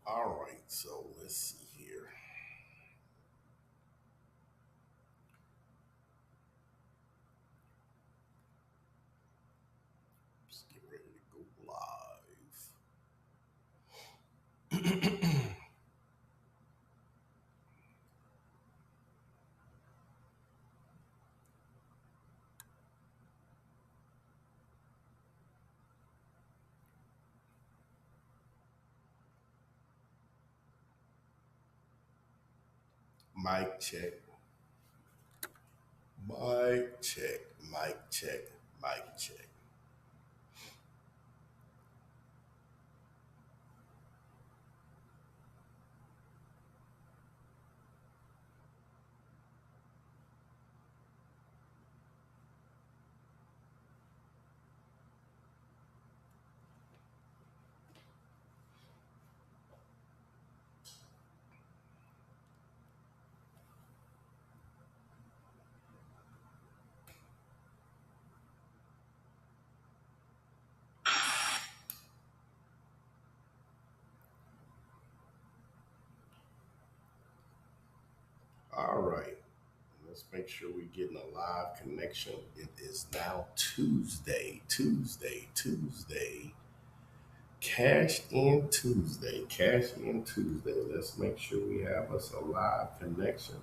All right, so let's see here. Let's get ready to go live. Mic check, mic check, mic check, mic check. All right, let's make sure we're getting a live connection. It is now Tuesday, Tuesday, Tuesday. Cash in Tuesday, cash in Tuesday. Let's make sure we have us a live connection.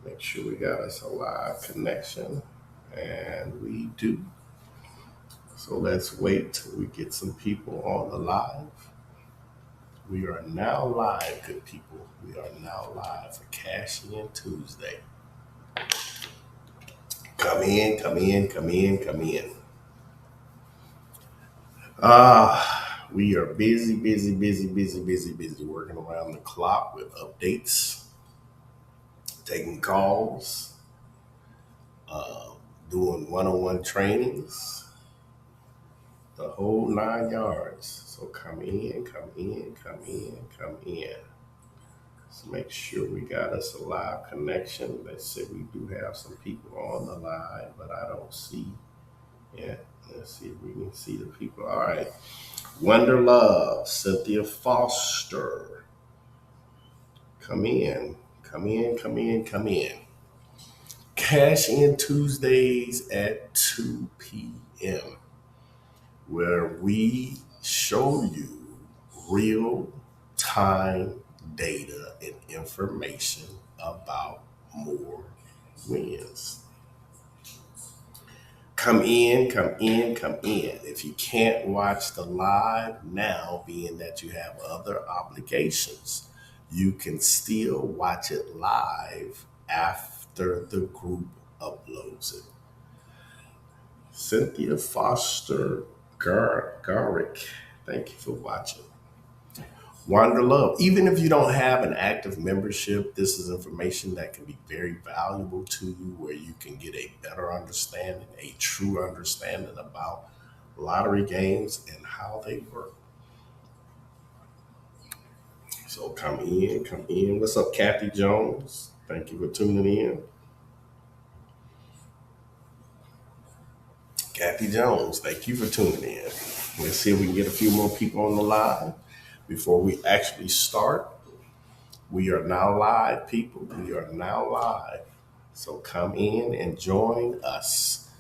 Make sure we got us a live connection. And we do. So let's wait till we get some people on the live. We are now live, good people. We are now live for Cash In Tuesday. Come in, come in, come in, come in. We are busy, busy, busy, busy, busy, busy, working around the clock with updates, taking calls, uh, doing one-on-one trainings, the whole 9 yards. So come in, come in, come in, come in. Let's make sure we got us a live connection. Let's say we do have some people on the line, but I don't see. Yeah, let's see if we can see the people. All right. Wonder Love, Cynthia Foster. Come in, come in, come in, come in. Cash in Tuesdays at 2 p.m., where we show you real time data and information about more wins. Come in, come in, come in. If you can't watch the live now, being that you have other obligations, you can still watch it live after the group uploads it. Cynthia Foster Garrick, thank you for watching. Wander Love. Even if you don't have an active membership, this is information that can be very valuable to you where you can get a better understanding, a true understanding about lottery games and how they work. So come in, come in. What's up, Kathy Jones? Thank you for tuning in. Kathy Jones, thank you for tuning in. Let's see if we can get a few more people on the line before we actually start. We are now live, people. We are now live. So come in and join us.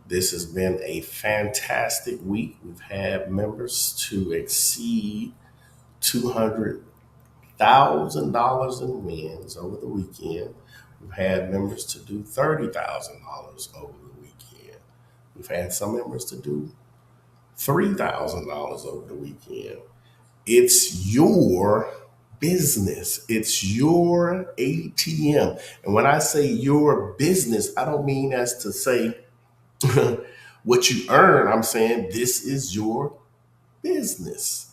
This has been a fantastic week. We've had members to exceed $200,000 in wins over the weekend. We've had members to do $30,000 over the weekend. We've had some members to do $3,000 over the weekend. It's your business. It's your ATM. And when I say your business, I don't mean as to say what you earn. I'm saying this is your business.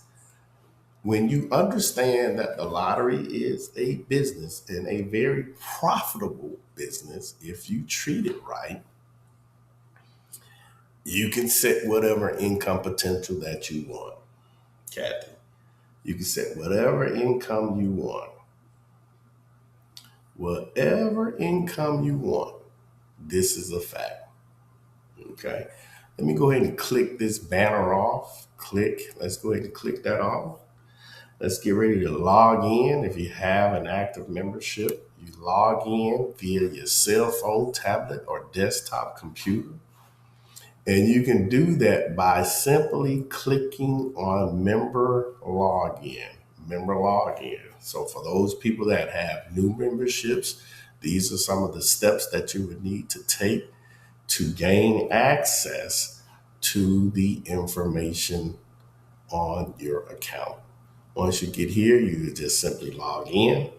When you understand that the lottery is a business and a very profitable business, if you treat it right, you can set whatever income potential that you want, Kathy. You can set whatever income you want. Whatever income you want. This is a fact. Okay. Let me go ahead and click this banner off. Click. Let's go ahead and click that off. Let's get ready to log in. If you have an active membership, you log in via your cell phone, tablet, or desktop computer. And you can do that by simply clicking on member login. Member login. So for those people that have new memberships, these are some of the steps that you would need to take to gain access to the information on your account. Once you get here, you just simply log in.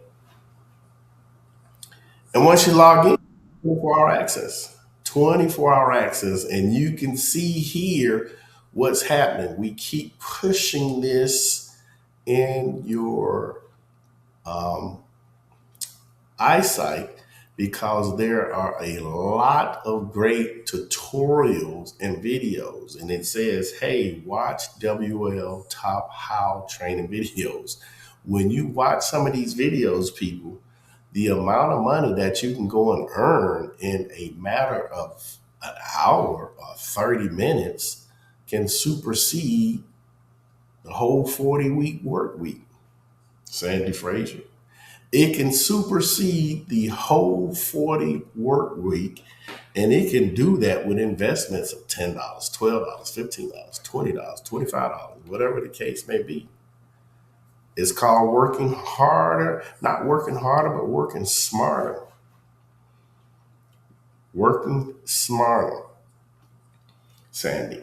And once you log in, 24-hour access. 24-hour access. And you can see here what's happening. We keep pushing this in your eyesight because there are a lot of great tutorials and videos. And it says, hey, watch WOL top how training videos. When you watch some of these videos, people, the amount of money that you can go and earn in a matter of an hour or 30 minutes can supersede the whole 40-week work week. Sandy Frazier. It can supersede the whole 40 work week, and it can do that with investments of $10, $12, $15, $20, $25, whatever the case may be. It's called working harder, not working harder, but working smarter. Working smarter, Sandy.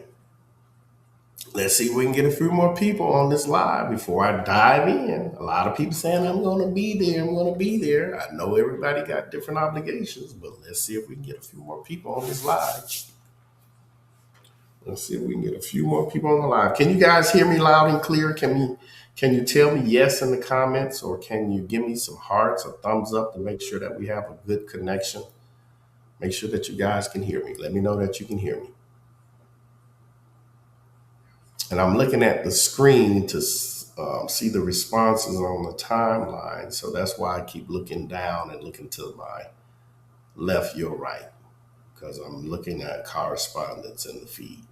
Let's see if we can get a few more people on this live before I dive in. A lot of people saying, I'm going to be there. I'm going to be there. I know everybody got different obligations, but let's see if we can get a few more people on this live. Let's see if we can get a few more people on the live. Can you guys hear me loud and clear? Can you tell me yes in the comments, or can you give me some hearts or thumbs up to make sure that we have a good connection? Make sure that you guys can hear me. Let me know that you can hear me. And I'm looking at the screen to see the responses on the timeline. So that's why I keep looking down and looking to my left, your right, because I'm looking at correspondence in the feed.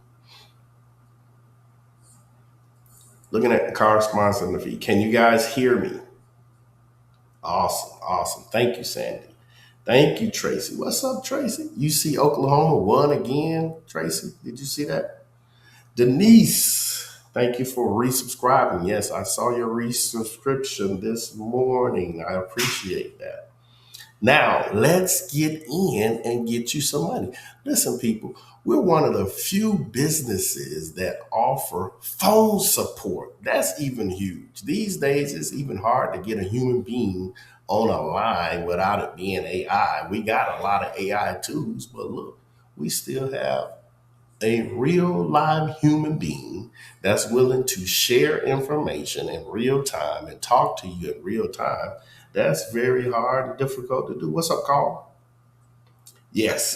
Looking at the correspondence in the feed. Can you guys hear me? Awesome, awesome. Thank you, Sandy. Thank you, Tracy. What's up, Tracy? You see Oklahoma won again, Tracy? Did you see that? Denise, thank you for resubscribing. Yes, I saw your resubscription this morning. I appreciate that. Now, let's get in and get you some money. Listen, people, we're one of the few businesses that offer phone support. That's even huge. These days, it's even hard to get a human being on a line without it being AI. We got a lot of AI tools, but look, we still have a real live human being that's willing to share information in real time and talk to you in real time. That's very hard and difficult to do. What's up, Carl? Yes.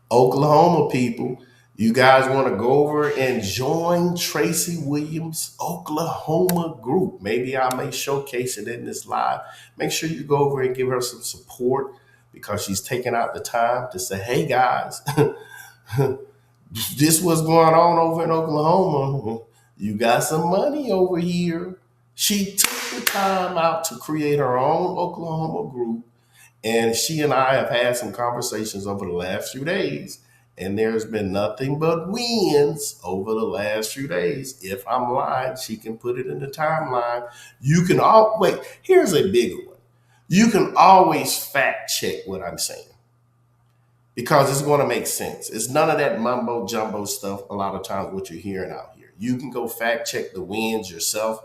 Oklahoma people, you guys want to go over and join Tracy Williams' Oklahoma group. Maybe I may showcase it in this live. Make sure you go over and give her some support because she's taking out the time to say, hey guys, This what's going on over in Oklahoma. You got some money over here. She took the time out to create her own Oklahoma group, and she and I have had some conversations over the last few days, and there's been nothing but wins over the last few days. If I'm lying, she can put it in the timeline. You can all wait. Here's a bigger one. You can always fact check what I'm saying because it's going to make sense. It's none of that mumbo jumbo stuff. A lot of times, what you're hearing out here, you can go fact check the wins yourself.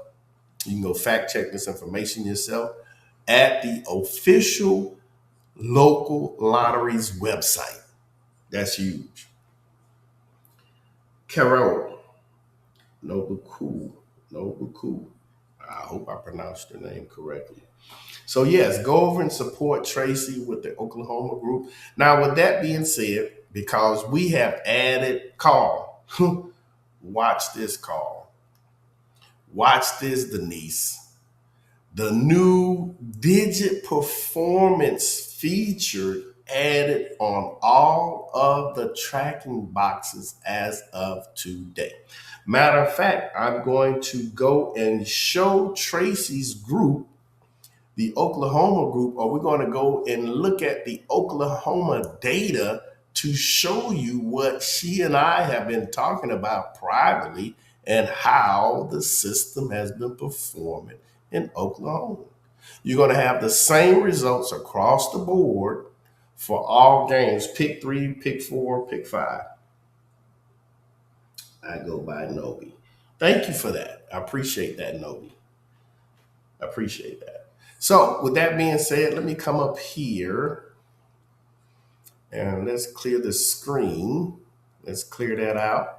You can go fact check this information yourself at the official local lottery's website. That's huge. Carol, Noble Cool, Noble Cool. I hope I pronounced her name correctly. So yes, go over and support Tracy with the Oklahoma group. Now, with that being said, because we have added Carl, watch this, Carl. Watch this, Denise. The new digit performance feature added on all of the tracking boxes as of today. Matter of fact, I'm going to go and show Tracy's group, the Oklahoma group, or we're going to go and look at the Oklahoma data to show you what she and I have been talking about privately and how the system has been performing in Oklahoma. You're going to have the same results across the board for all games. Pick 3, pick 4, pick 5. I go by Nobi. Thank you for that. I appreciate that, Nobi. I appreciate that. So with that being said, let me come up here and let's clear the screen. Let's clear that out.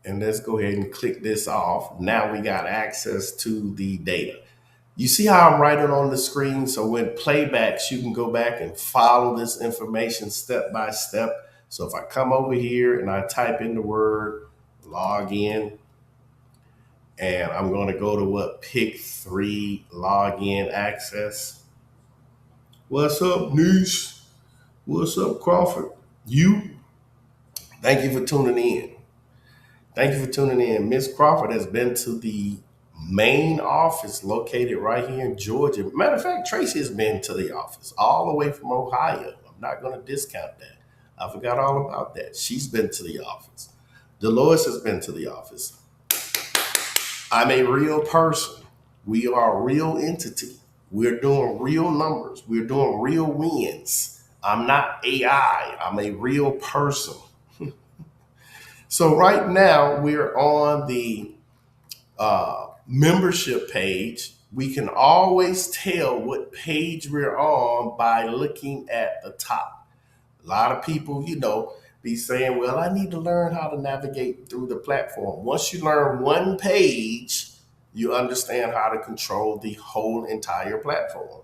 And let's go ahead and click this off. Now we got access to the data. You see how I'm writing on the screen? So when playbacks, you can go back and follow this information step by step. So if I come over here and I type in the word log in, and I'm going to go to what? Pick 3, login access. What's up, Niche? What's up, Crawford? You? Thank you for tuning in. Thank you for tuning in. Miss Crawford has been to the main office located right here in Georgia. Matter of fact, Tracy has been to the office all the way from Ohio. I'm not going to discount that. I forgot all about that. She's been to the office. Dolores has been to the office. I'm a real person. We are a real entity. We're doing real numbers. We're doing real wins. I'm not AI. I'm a real person. So right now we're on the membership page. We can always tell what page we're on by looking at the top. A lot of people, be saying, well, I need to learn how to navigate through the platform. Once you learn one page, you understand how to control the whole entire platform.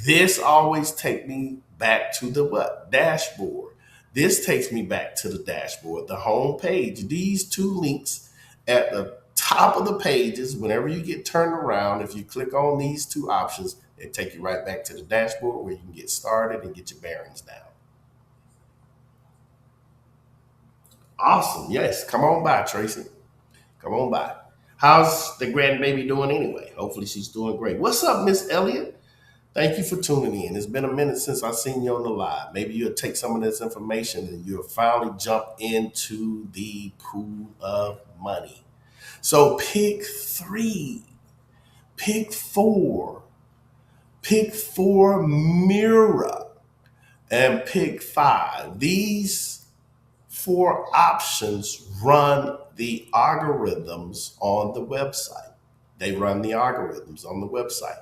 This always takes me back to the what? Dashboard. This takes me back to the dashboard, the home page. These 2 links at the top of the pages, whenever you get turned around, if you click on these 2 options, they take you right back to the dashboard where you can get started and get your bearings down. Awesome. Yes. Come on by, Tracy. Come on by. How's the grandbaby doing anyway? Hopefully she's doing great. What's up, Miss Elliott? Thank you for tuning in. It's been a minute since I've seen you on the live. Maybe you'll take some of this information and you'll finally jump into the pool of money. So pick 3, pick 4, pick 4 mirror, and pick 5. These 4 options run the algorithms on the website. They run the algorithms on the website.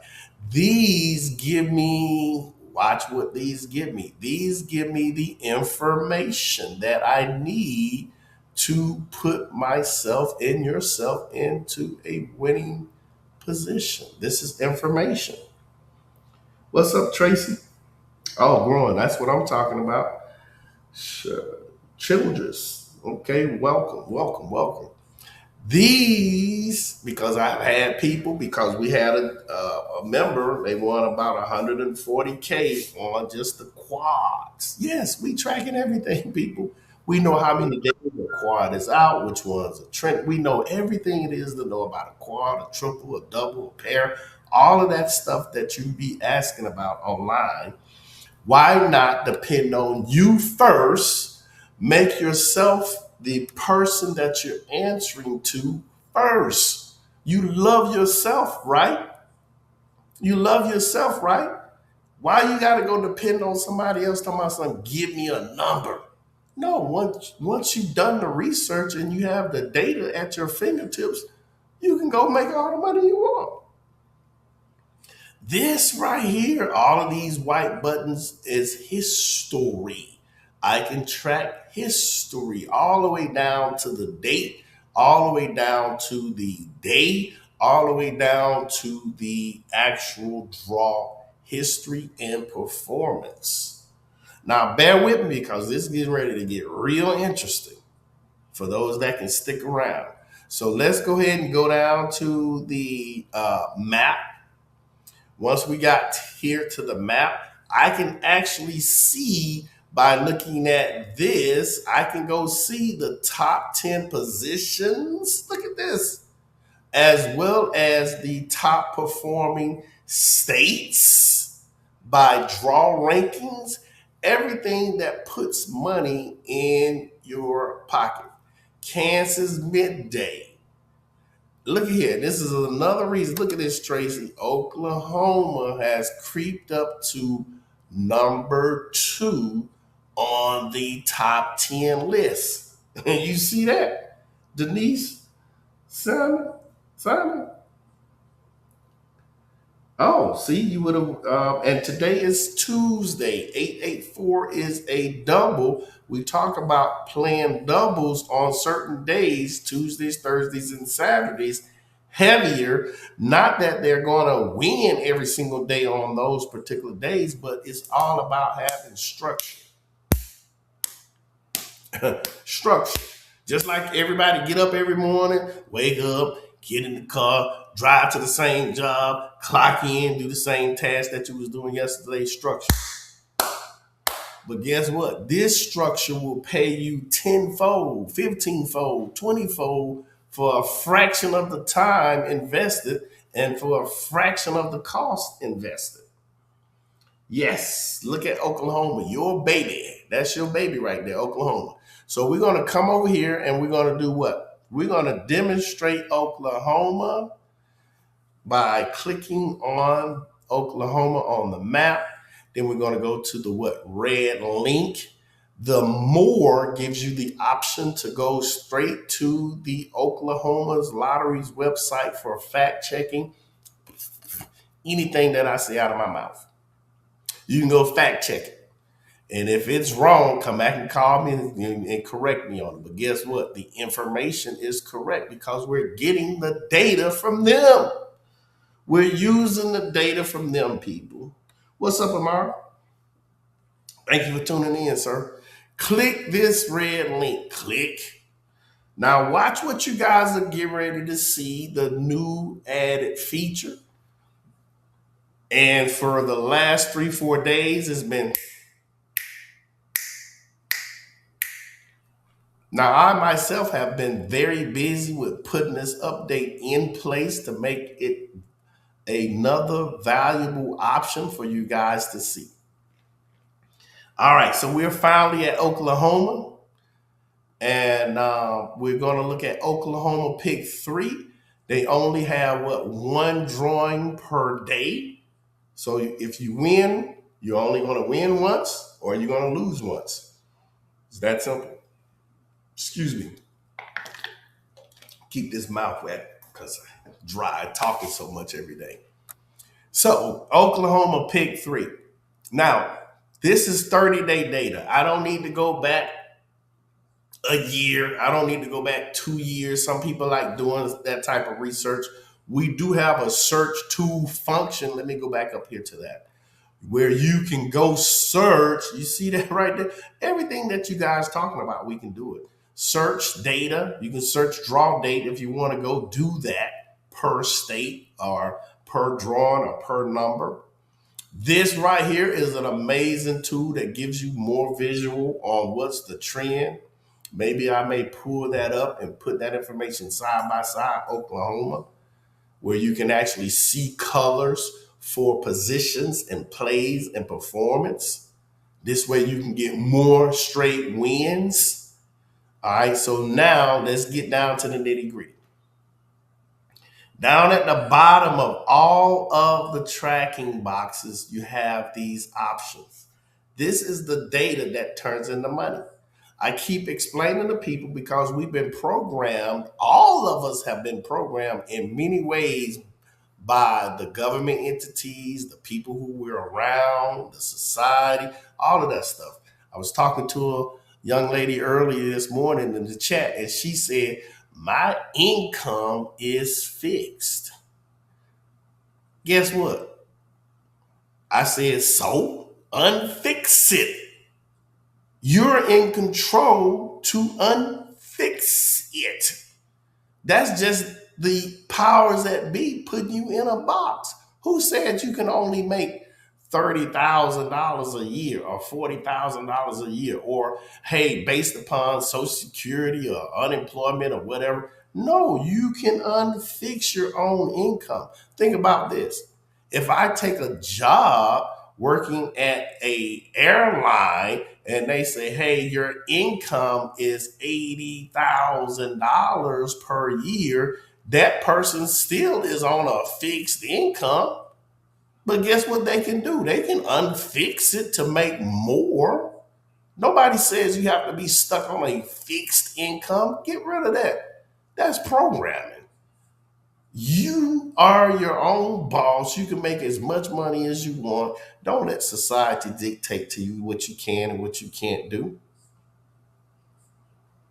These give me, watch what these give me. These give me the information that I need to put myself and yourself into a winning position. This is information. What's up, Tracy? Oh, growing. That's what I'm talking about. Sure. Childress. Okay, welcome, welcome, welcome. These, because I've had people, because we had a member, they won about 140K on just the quads. Yes, we tracking everything, people. We know how many days a quad is out, which one's a trend. We know everything it is to know about a quad, a triple, a double, a pair, all of that stuff that you be asking about online. Why not depend on you first? Make yourself the person that you're answering to first. You love yourself, right? You love yourself, right? Why you gotta go depend on somebody else talking about something, give me a number? No, once you've done the research and you have the data at your fingertips, you can go make all the money you want. This right here, all of these white buttons is history. I can track history all the way down to the date, all the way down to the day, all the way down to the actual draw history and performance. Now, bear with me because this is getting ready to get real interesting for those that can stick around. So let's go ahead and go down to the map. Once we got here to the map, I can actually see by looking at this, I can go see the top 10 positions. Look at this. As well as the top performing states by draw rankings, everything that puts money in your pocket. Kansas midday. Look here. This is another reason. Look at this, Tracy. Oklahoma has creeped up to number 2 on the top 10 list. You see that? Denise? Simon? Simon? Oh, see, you would have. And today is Tuesday. 884 is a double. We talk about playing doubles on certain days, Tuesdays, Thursdays, and Saturdays, heavier. Not that they're going to win every single day on those particular days, but it's all about having structure. Structure. Just like everybody get up every morning, wake up, get in the car, drive to the same job, clock in, do the same task that you was doing yesterday, structure. But guess what? This structure will pay you tenfold, 15-fold, 20-fold for a fraction of the time invested and for a fraction of the cost invested. Yes, look at Oklahoma, your baby. That's your baby right there, Oklahoma. So we're going to come over here and we're going to do what? We're going to demonstrate Oklahoma by clicking on Oklahoma on the map. Then we're going to go to the what? Red link. The more gives you the option to go straight to the Oklahoma's Lottery's website for fact checking anything that I say out of my mouth. You can go fact check it. And if it's wrong, come back and call me and correct me on it. But guess what? The information is correct because we're getting the data from them. We're using the data from them, people. What's up, Amara? Thank you for tuning in, sir. Click this red link. Click. Now watch what you guys are getting ready to see, the new added feature. And for the last 3-4 days, it's been. Now, I myself have been very busy with putting this update in place to make it another valuable option for you guys to see. All right, so we're finally at Oklahoma, and we're going to look at Oklahoma Pick 3. They only have, one drawing per day. So if you win, you're only going to win once or you're going to lose once. It's that simple. Excuse me. Keep this mouth wet because I'm dry talking so much every day. So Oklahoma Pick 3. Now, this is 30-day data. I don't need to go back a year. I don't need to go back 2 years. Some people like doing that type of research. We do have a search tool function. Let me go back up here to that, where you can go search. You see that right there? Everything that you guys talking about, we can do it. Search data. You can search draw date if you want to go do that per state or per drawing or per number. This right here is an amazing tool that gives you more visual on what's the trend. Maybe I may pull that up and put that information side by side, Oklahoma, where you can actually see colors for positions and plays and performance. This way you can get more straight wins. All right, so now let's get down to the nitty gritty. Down at the bottom of all of the tracking boxes, you have these options. This is the data that turns into money. I keep explaining to people because we've been programmed, all of us have been programmed in many ways by the government entities, the people who we're around, the society, all of that stuff. I was talking to a young lady earlier this morning in the chat, and she said, my income is fixed. Guess what? I said, so unfix it. You're in control to unfix it. That's just the powers that be putting you in a box. Who said you can only make $30,000 a year or $40,000 a year? Or, hey, based upon Social Security or unemployment or whatever. No, you can unfix your own income. Think about this. If I take a job working at a airline and they say, hey, your income is $80,000 per year, that person still is on a fixed income. But guess what they can do? They can unfix it to make more. Nobody says you have to be stuck on a fixed income. Get rid of that. That's programming. You are your own boss. You can make as much money as you want. Don't let society dictate to you what you can and what you can't do.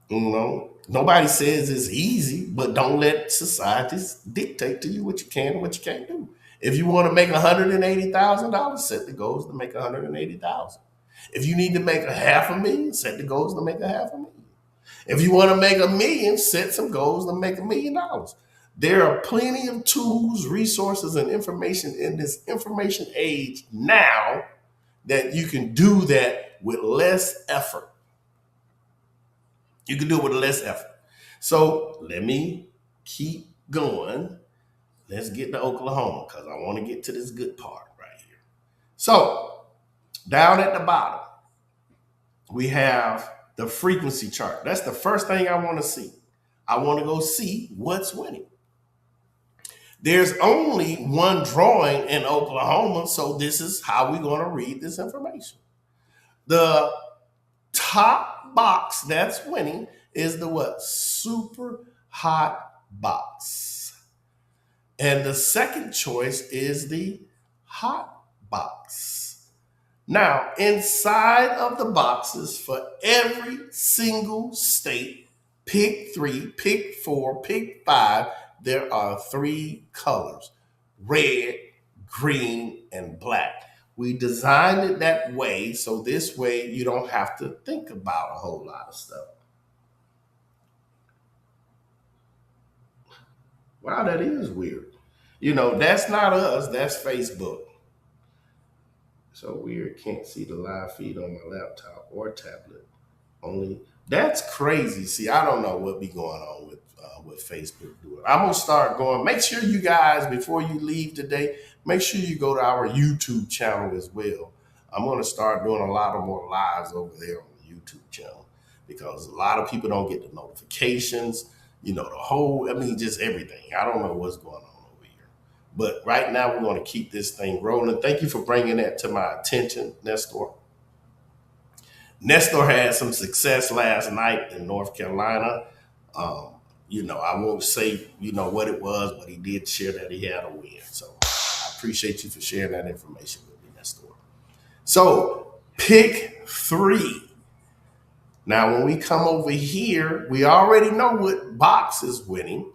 You know, nobody says it's easy, but don't let society dictate to you what you can and what you can't do. If you want to make $180,000, set the goals to make $180,000. If you need to make $500,000, set the goals to make $500,000. If you want to make $1 million, set some goals to make $1 million. There are plenty of tools, resources, and information in this information age now that you can do that with less effort. You can do it with less effort. So let me keep going. Let's get to Oklahoma because I want to get to this good part right here. So down at the bottom, we have the frequency chart. That's the first thing I want to see. I want to go see what's winning. There's only one drawing in Oklahoma, so this is how we're going to read this information. The top box that's winning is the what? Super hot box. And the second choice is the hot box. Now, inside of the boxes for every single state, pick 3, pick 4, pick 5, there are 3 colors: red, green, and black. We designed it that way so this way you don't have to think about a whole lot of stuff. Wow, that is weird. You know, that's not us, that's Facebook. So weird, can't see the live feed on my laptop or tablet. Only that's crazy. See, I don't know what be going on with Facebook doing. I'm gonna start going. Make sure you guys, before you leave today, make sure you go to our YouTube channel as well. I'm gonna start doing a lot of more lives over there on the YouTube channel because a lot of people don't get the notifications. You know, the whole. I mean, just everything. I don't know what's going on over here. But right now, we're going to keep this thing rolling. Thank you for bringing that to my attention, Nestor. Nestor had some success last night in North Carolina. You know, I won't say, you know, what it was, but he did share that he had a win. So I appreciate you for sharing that information with me, Nestor. So pick 3. Now, when we come over here, we already know what box is winning.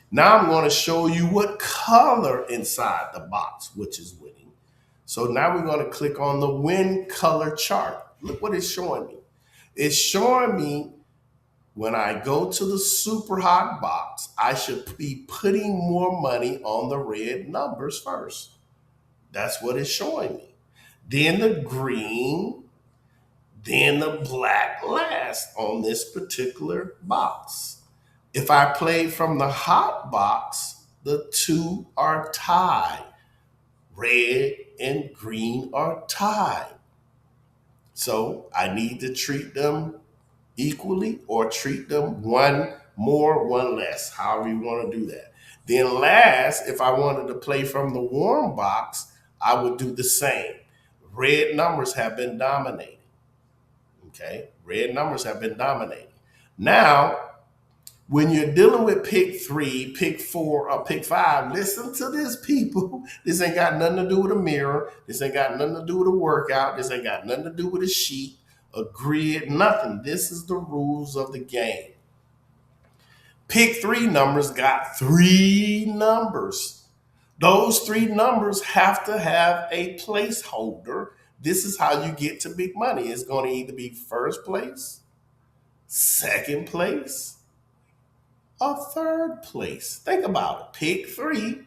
Now I'm going to show you what color inside the box, which is winning. So now we're going to click on the win color chart. Look what it's showing me. It's showing me when I go to the super hot box, I should be putting more money on the red numbers first. That's what it's showing me. Then the green, then the black last on this particular box. If I play from the hot box, the two are tied. Red and green are tied. So I need to treat them equally or treat them one more, one less, however you want to do that. Then last, if I wanted to play from the warm box, I would do the same. Red numbers have been dominating. Okay, red numbers have been dominating. Now, when you're dealing with pick three, pick four, or pick five, listen to this, people. This ain't got nothing to do with a mirror. This ain't got nothing to do with a workout. This ain't got nothing to do with a sheet, a grid, nothing. This is the rules of the game. Pick three numbers got three numbers. Those three numbers have to have a placeholder. This is how you get to big money. It's going to either be first place, second place, or third place. Think about it. Pick three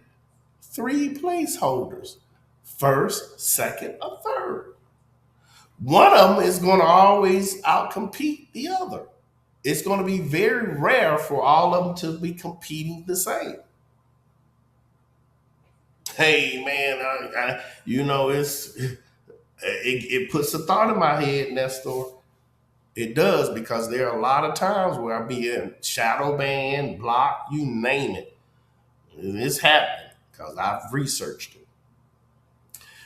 placeholders. First, second, or third. One of them is going to always outcompete the other. It's going to be very rare for all of them to be competing the same. Hey man, it puts a thought in my head, Nestor. It does, because there are a lot of times where I be in shadow banned, blocked, you name it. It's happening because I've researched it.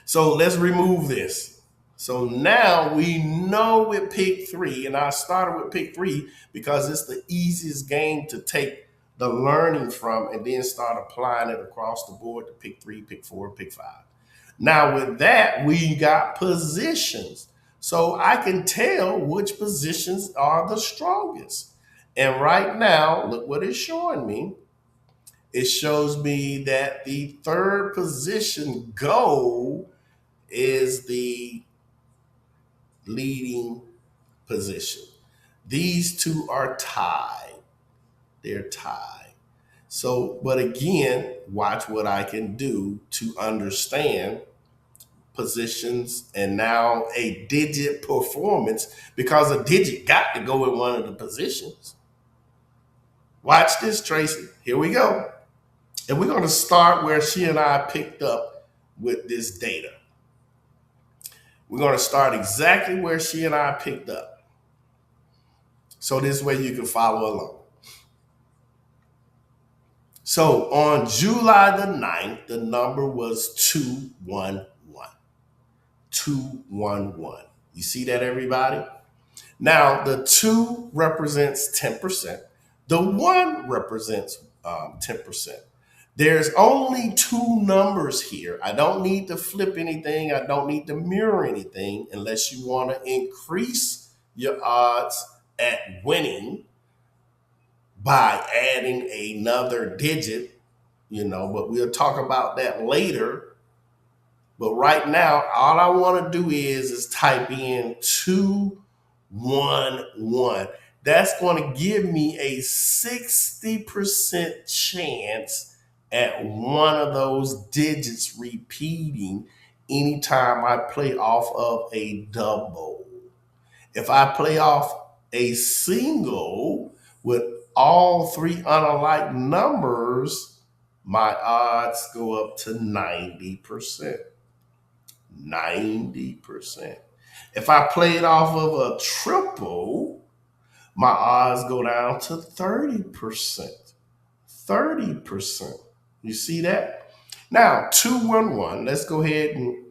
So let's remove this. So now we know with pick three, and I started with pick three because it's the easiest game to take the learning from and then start applying it across the board to pick three, pick four, pick five. Now with that, we got positions. So I can tell which positions are the strongest. And right now, look what it's showing me. It shows me that the third position goal is the leading position. These two are tied. They're tied. So, but again, watch what I can do to understand positions and now a digit performance, because a digit got to go in one of the positions. Watch this, Tracy. Here we go. And we're going to start where she and I picked up with this data. We're going to start exactly where she and I picked up. So this way you can follow along. So on July the 9th, the number was 211. 211. You see that, everybody? Now, the 2 represents 10%. The 1 represents 10%. There's only 2 numbers here. I don't need to flip anything. I don't need to mirror anything unless you want to increase your odds at winning by adding another digit, but we'll talk about that later. But right now, all I want to do is type in 211. That's going to give me a 60% chance at one of those digits repeating anytime I play off of a double. If I play off a single with all 3 unalike numbers, my odds go up to 90%. 90%. If I play it off of a triple, my odds go down to 30%. 30%. You see that? Now, 211, let's go ahead and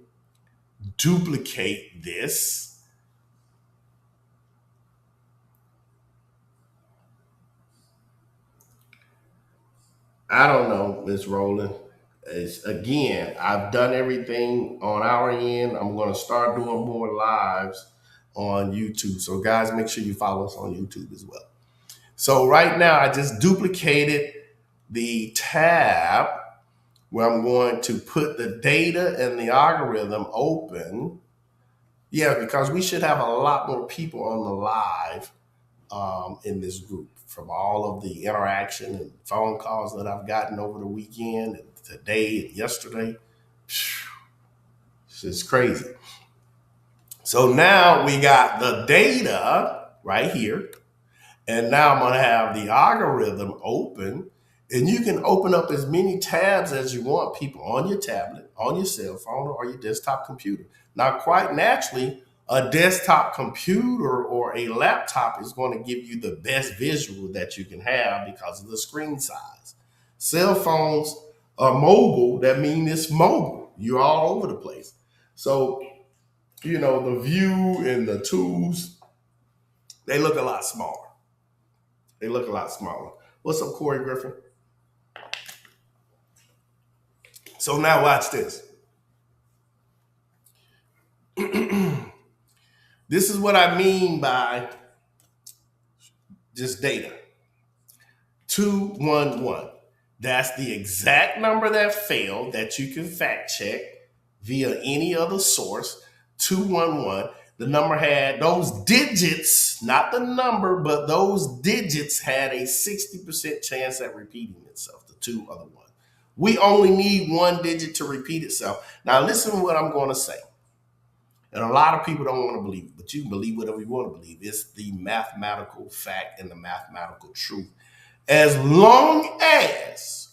duplicate this. I don't know, Miss Rowland. Again, I've done everything on our end. I'm going to start doing more lives on YouTube. So, guys, make sure you follow us on YouTube as well. So, right now, I just duplicated the tab where I'm going to put the data and the algorithm open. Yeah, because we should have a lot more people on the live in this group from all of the interaction and phone calls that I've gotten over the weekend and today and yesterday. It's crazy. So now we got the data right here. And now I'm going to have the algorithm open, and you can open up as many tabs as you want, people, on your tablet, on your cell phone, or your desktop computer. Now, quite naturally, a desktop computer or a laptop is going to give you the best visual that you can have because of the screen size. Cell phones are mobile. That means it's mobile. You're all over the place. So, the view and the tools, they look a lot smaller. They look a lot smaller. What's up, Corey Griffin? So now watch this. This is what I mean by just data. 211. That's the exact number that failed that you can fact check via any other source. 211. The number had those digits, not the number, but those digits had a 60% chance at repeating itself, the two other one. We only need one digit to repeat itself. Now, listen to what I'm going to say. And a lot of people don't want to believe it, but you can believe whatever you want to believe. It's the mathematical fact and the mathematical truth. As long as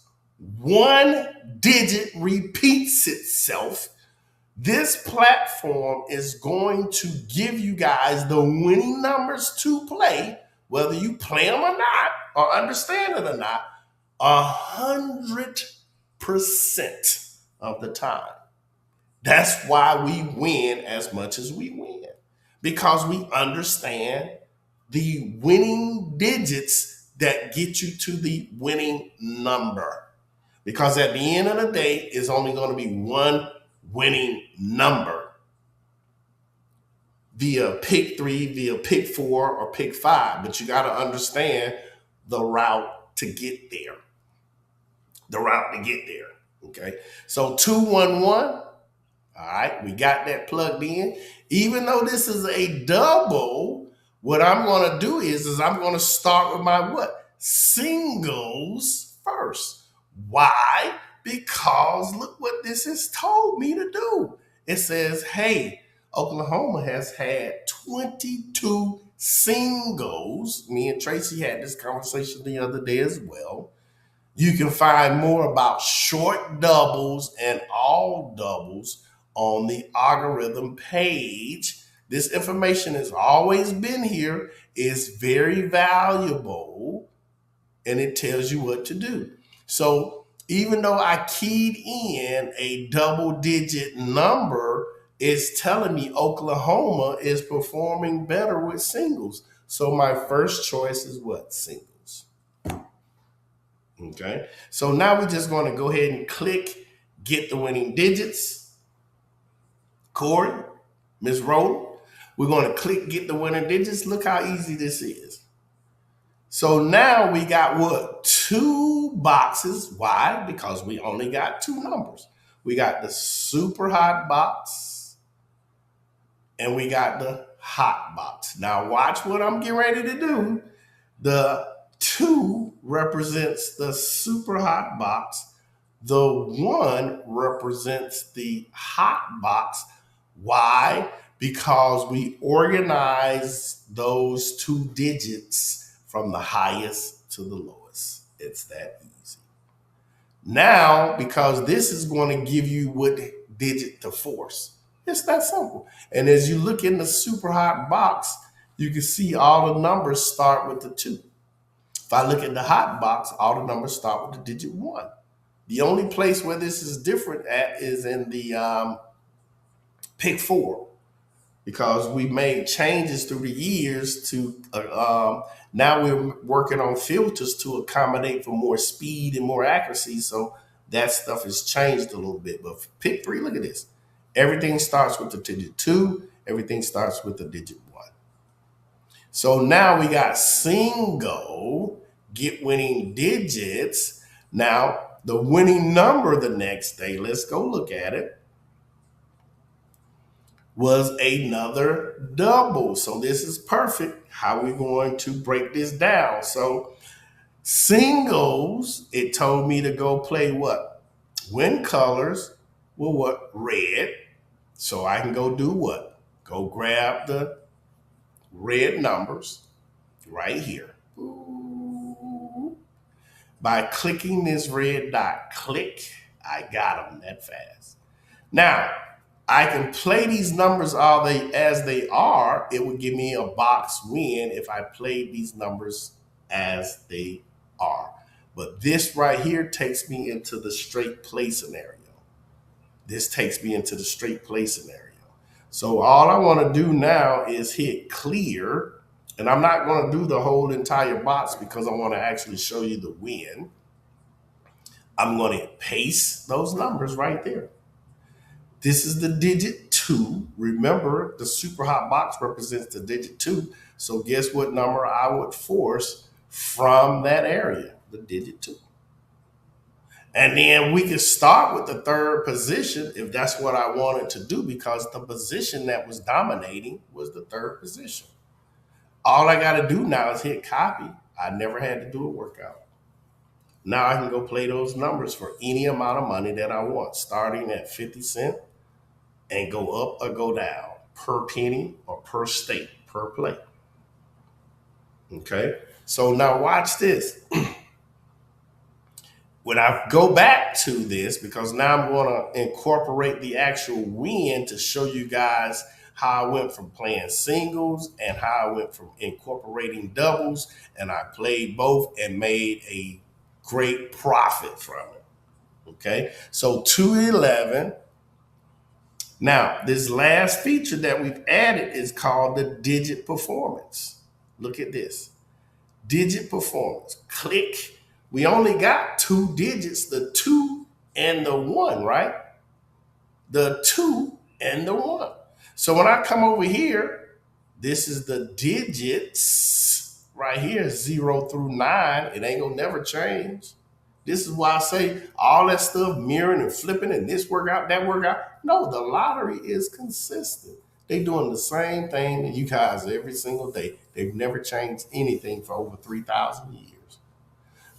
one digit repeats itself, this platform is going to give you guys the winning numbers to play, whether you play them or not, or understand it or not, 100% of the time. That's why we win as much as we win, because we understand the winning digits that get you to the winning number. Because at the end of the day, it's only going to be one winning number via pick 3, via pick 4, or pick 5. But you got to understand the route to get there. The route to get there. Okay. So 211. All right, we got that plugged in. Even though this is a double, what I'm going to do is I'm going to start with my what? Singles first. Why? Because look what this has told me to do. It says, hey, Oklahoma has had 22 singles. Me and Tracy had this conversation the other day as well. You can find more about short doubles and all doubles on the algorithm page. This information has always been here. It's very valuable, and it tells you what to do. So even though I keyed in a double-digit number, it's telling me Oklahoma is performing better with singles. So my first choice is what? Singles. Okay. So now we're just going to go ahead and click get the winning digits. Corey, Miss Rhoda, we're going to click get the winning digits. Look how easy this is. So now we got what? 2 boxes. Why? Because we only got 2 numbers. We got the super hot box and we got the hot box. Now watch what I'm getting ready to do. The 2 represents the super hot box. The 1 represents the hot box. Why? Because we organize those 2 digits from the highest to the lowest. It's that easy. Now, because this is going to give you what digit to force. It's that simple. And as you look in the super hot box, you can see all the numbers start with the 2. If I look at the hot box, all the numbers start with the digit 1. The only place where this is different at is in the pick 4, because we made changes through the years to now we're working on filters to accommodate for more speed and more accuracy. So that stuff has changed a little bit. But for pick 3, look at this. Everything starts with the digit 2. Everything starts with the digit 1. So now we got single, get winning digits. Now the winning number the next day, let's go look at it, was another double. So this is perfect. How are we going to break this down? So singles, it told me to go play what? Win colors were what? Red. So I can go do what? go grab the red numbers right here. By clicking this red dot, click, I got them that fast. Now, I can play these numbers all as they are. It would give me a box win if I played these numbers as they are. But this right here takes me into the straight play scenario. This takes me into the straight play scenario. So all I want to do now is hit clear. And I'm not going to do the whole entire box because I want to actually show you the win. I'm going to paste those numbers right there. This is the digit 2. Remember, the super hot box represents the digit 2. So guess what number I would force from that area? The digit 2. And then we can start with the third position if that's what I wanted to do, because the position that was dominating was the third position. All I got to do now is hit copy. I never had to do a workout. Now I can go play those numbers for any amount of money that I want, starting at 50 cents and go up or go down per penny or per stake, per play. Okay, so now watch this. When I go back to this, because now I'm going to incorporate the actual win to show you guys how I went from playing singles and how I went from incorporating doubles, and I played both and made a great profit from it. Okay, so 211. Now, this last feature that we've added is called the digit performance. Look at this. Digit performance. Click. We only got 2 digits, the 2 and the 1, right? The 2 and the 1. So when I come over here, this is the digits right here, 0 through 9. It ain't gonna never change. This is why I say all that stuff, mirroring and flipping and this workout, that workout. No, the lottery is consistent. They doing the same thing that you guys every single day. They've never changed anything for over 3,000 years.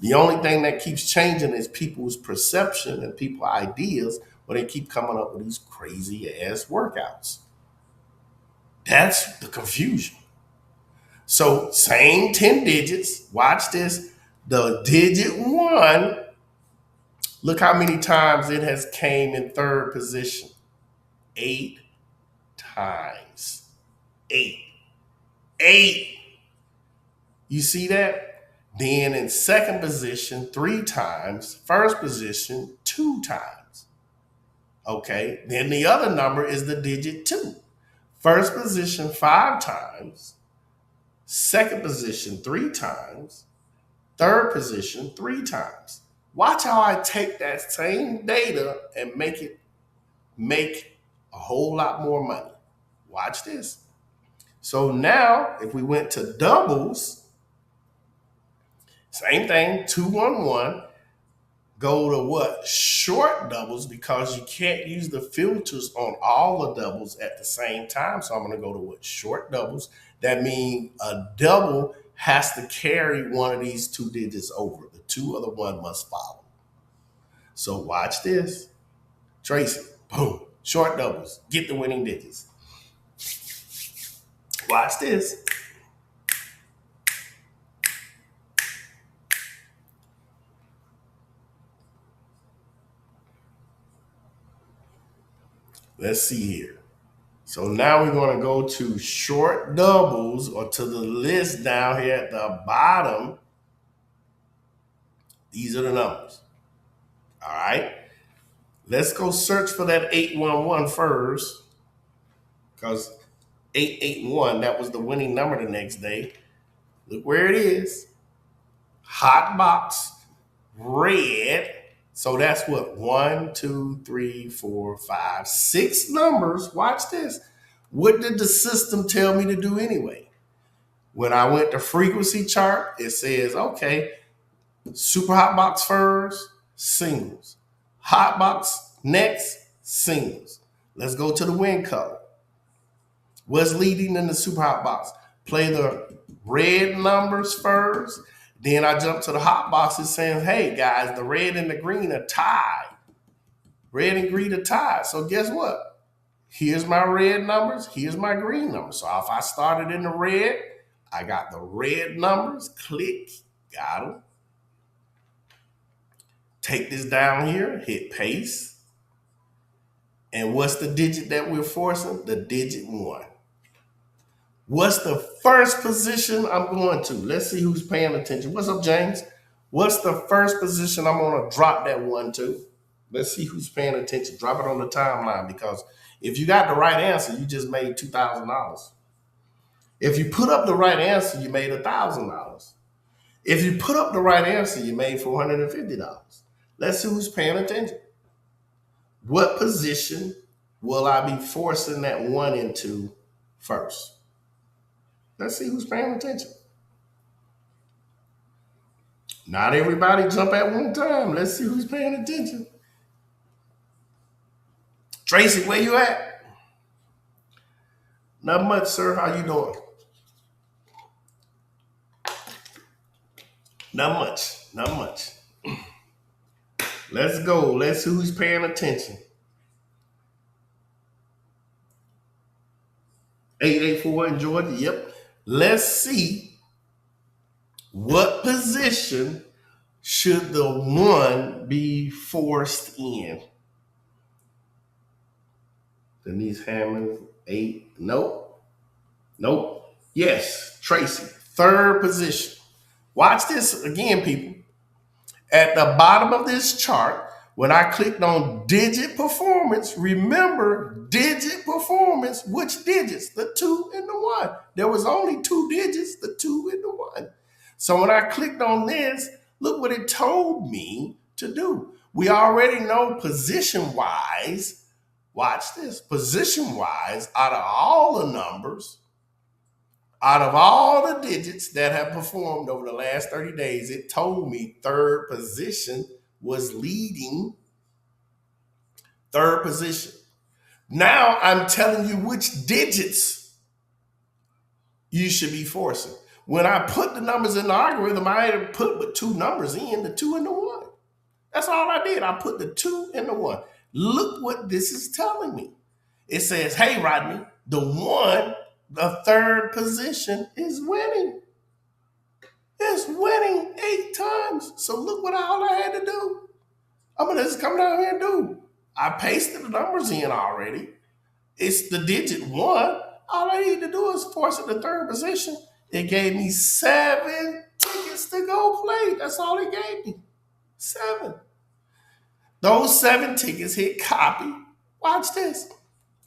The only thing that keeps changing is people's perception and people's ideas, when they keep coming up with these crazy ass workouts. That's the confusion. So same 10 digits. Watch this. The digit 1, look how many times it has came in third position. 8 times. 8. 8. You see that? Then in second position, 3 times. First position, 2 times. Okay. Then the other number is the digit 2. First position, 5 times. Second position, 3 times. Third position, 3 times. Watch how I take that same data and make a whole lot more money. Watch this. So now, if we went to doubles, same thing, 211. Go to what? Short doubles, because you can't use the filters on all the doubles at the same time. So I'm going to go to what? Short doubles. That means a double has to carry one of these 2 digits over. The 2 or the 1 must follow. So watch this. Tracy, boom, short doubles. Get the winning digits. Watch this. Let's see here. So now we're going to go to short doubles, or to the list down here at the bottom. These are the numbers. All right. Let's go search for that 811 first, because 881, that was the winning number the next day. Look where it is. Hot box, red. So that's what? 1, 2, 3, 4, 5, 6 numbers. Watch this. What did the system tell me to do anyway? When I went to frequency chart, it says, okay, super hot box first, singles. Hot box next, singles. Let's go to the win color. What's leading in the super hot box? Play the red numbers first. Then I jump to the hot boxes saying, hey guys, the red and the green are tied. Red and green are tied. So guess what? Here's my red numbers. Here's my green numbers. So if I started in the red, I got the red numbers. Click. Got them. Take this down here. Hit paste. And what's the digit that we're forcing? The digit 1. What's the first position I'm going to? Let's see who's paying attention. What's up, James? What's the first position I'm going to drop that 1 to? Let's see who's paying attention. Drop it on the timeline, because if you got the right answer, you just made $2,000. If you put up the right answer, you made $1,000. If you put up the right answer, you made $450. Let's see who's paying attention. What position will I be forcing that 1 into first? Let's see who's paying attention. Not everybody jump at one time. Let's see who's paying attention. Tracy, where you at? Not much, sir. How you doing? Not much. Not much. Let's go. Let's see who's paying attention. 884 in Georgia. Yep. Let's see what position should the 1 be forced in. Denise Hammond, 8. Nope. Nope. Yes, Tracy, 3rd position. Watch this again, people. At the bottom of this chart, when I clicked on digit performance, remember digit performance, which digits? The 2 and the 1. There was only 2 digits, the 2 and the 1. So when I clicked on this, look what it told me to do. We already know position-wise, watch this, position-wise, out of all the numbers, out of all the digits that have performed over the last 30 days, it told me 3rd position was leading 3rd position. Now I'm telling you which digits you should be forcing. When I put the numbers in the algorithm, I had to put but 2 numbers in, the 2 and the 1. That's all I did. I put the 2 and the 1. Look what this is telling me. It says, hey, Rodney, the 1, the 3rd position is winning. It's winning 8 times. So look what all I had to do. I'm going to just come down here and do. I pasted the numbers in already. It's the digit 1. All I need to do is force it to 3rd position. It gave me 7 tickets to go play. That's all it gave me. 7. Those 7 tickets, hit copy. Watch this.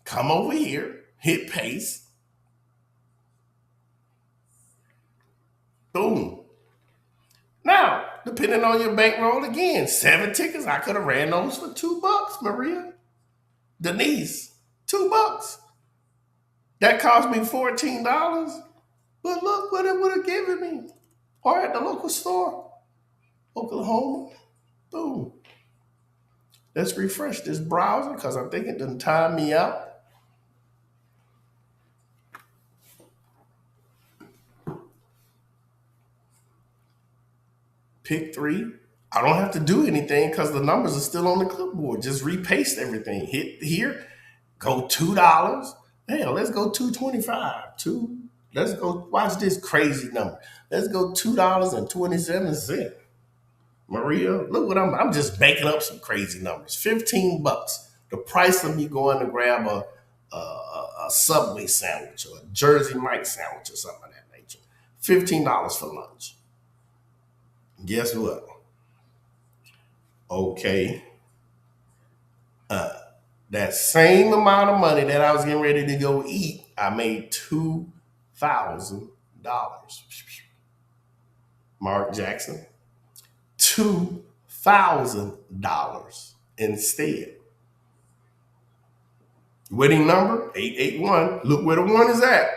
Come over here, hit paste. Boom. Now, depending on your bankroll, again, 7 tickets. I could have ran those for $2, Maria. Denise, $2. That cost me $14. But look what it would have given me. Or at the local store, Oklahoma. Boom. Let's refresh this browser because I think it done timed me out. Pick 3. I don't have to do anything because the numbers are still on the clipboard. Just repaste everything. Hit here, go $2. Hell, let's go $2.25. 2. Let's go watch this crazy number. Let's go $2.27. Maria, look what I'm just making up some crazy numbers. $15. The price of me going to grab a Subway sandwich or a Jersey Mike sandwich or something of that nature. $15 for lunch. Guess what? Okay. That same amount of money that I was getting ready to go eat, I made $2,000. Mark Jackson. $2,000 instead. Winning number, 881. Look where the 1 is at.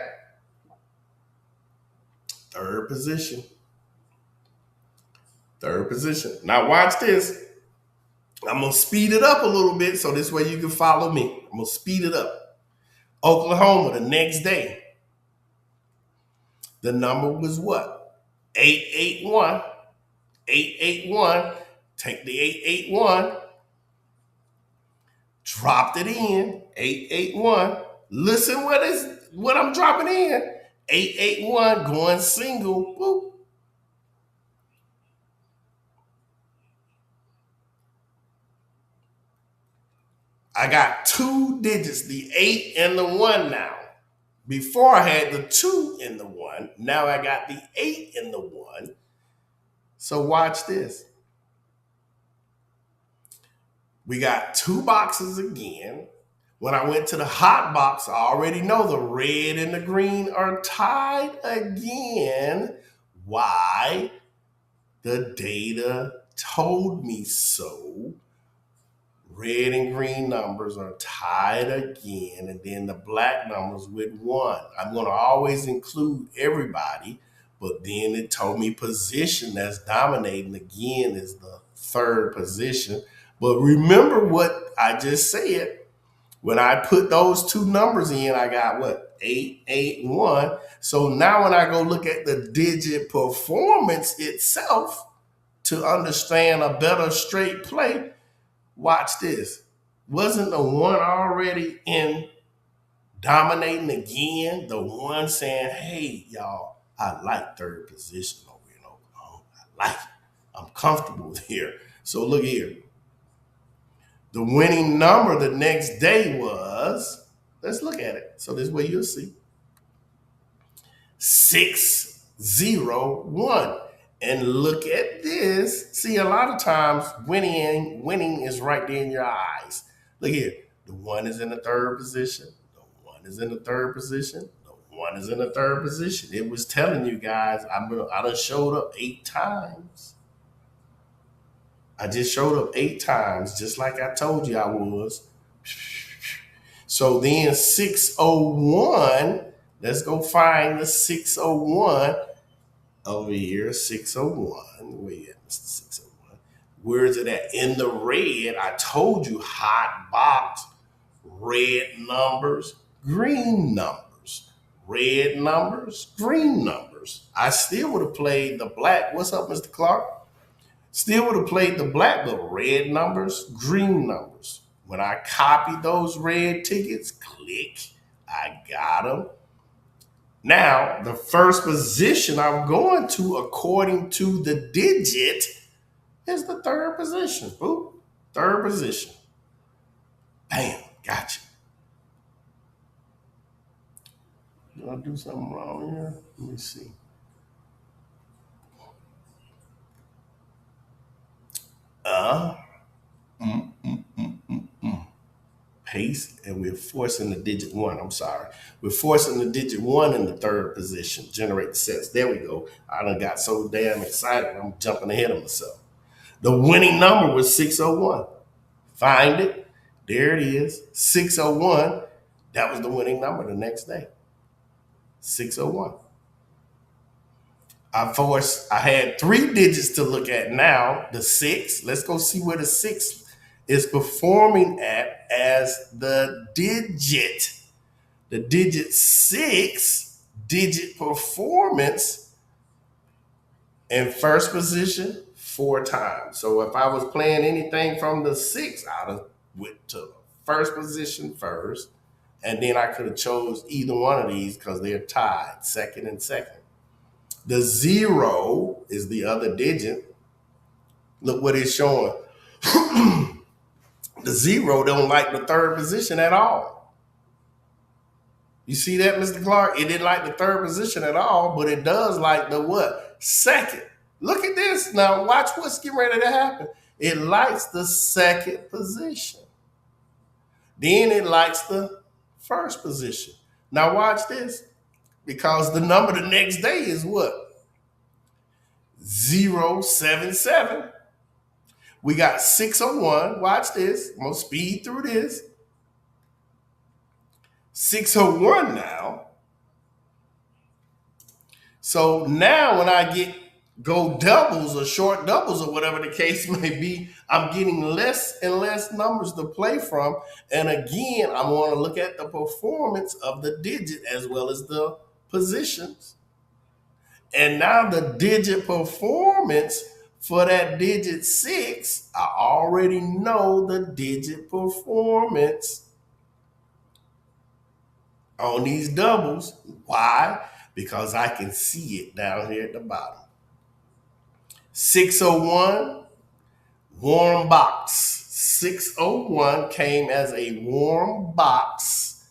3rd position. 3rd position. Now watch this. I'm going to speed it up a little bit so this way you can follow me. I'm going to speed it up. Oklahoma, the next day. The number was what? 881. 881. Take the 881. dropped it in, 881. Listen what I'm dropping in. 881 going single. Boop. I got two digits, the 8 and the 1 now. Before I had the 2 and the 1. Now I got the 8 and the 1. So watch this. We got two boxes again. When I went to the hot box, I already know the red and the green are tied again. Why? The data told me so. Red and green numbers are tied again, and then the black numbers with 1. I'm going to always include everybody, but then it told me position that's dominating again is the third position. But remember what I just said. When I put those two numbers in, I got what? 8, 8, and 1. So now when I go look at the digit performance itself to understand a better straight play, watch this. Wasn't the 1 already in dominating again? The 1 saying, hey, y'all, I like third position over in Oklahoma. I like it. I'm comfortable here. So look here. The winning number the next day was, let's look at it. So this way you'll see 601. And look at this. See, a lot of times winning is right there in your eyes. Look here. The 1 is in the third position. The 1 is in the third position. The 1 is in the third position. It was telling you guys, I done showed up 8 times. I just showed up 8 times, just like I told you I was. So then 601, let's go find the 601 over here. 601. Where you at, Mr. 601? Where is it at? In the red, I told you hot box, red numbers, green numbers. Red numbers, green numbers. I still would have played the black. What's up, Mr. Clark? Still would have played the black, but red numbers, green numbers. When I copied those red tickets, click, I got them. Now, the first position I'm going to, according to the digit, is the third position. Boop, third position. Bam, gotcha. Did I do something wrong here? Let me see. Paste, and we're forcing the digit 1. I'm sorry. We're forcing the digit 1 in the third position. Generate sets. There we go. I done got so damn excited. I'm jumping ahead of myself. The winning number was 601. Find it. There it is. 601. That was the winning number the next day. 601. I had 3 digits to look at now. The 6. Let's go see where the 6 is performing at as the digit. The digit 6, digit performance in first position 4 times. So if I was playing anything from the 6, I'd have went to first position first, and then I could have chose either one of these because they're tied, second and second. The 0 is the other digit. Look what it's showing. The 0 don't like the third position at all. You see that, Mr. Clark? It didn't like the third position at all, but it does like the what? Second. Look at this. Now watch what's getting ready to happen. It likes the second position. Then it likes the first position. Now watch this. Because the number the next day is what? 077. We got 601. Watch this. I'm going to speed through this. 601 now. So now when I go doubles or short doubles or whatever the case may be, I'm getting less and less numbers to play from. And again, I want to look at the performance of the digit as well as the positions. And now the digit performance for that digit 6, I already know the digit performance on these doubles. Why? Because I can see it down here at the bottom. 601, warm box. 601 came as a warm box.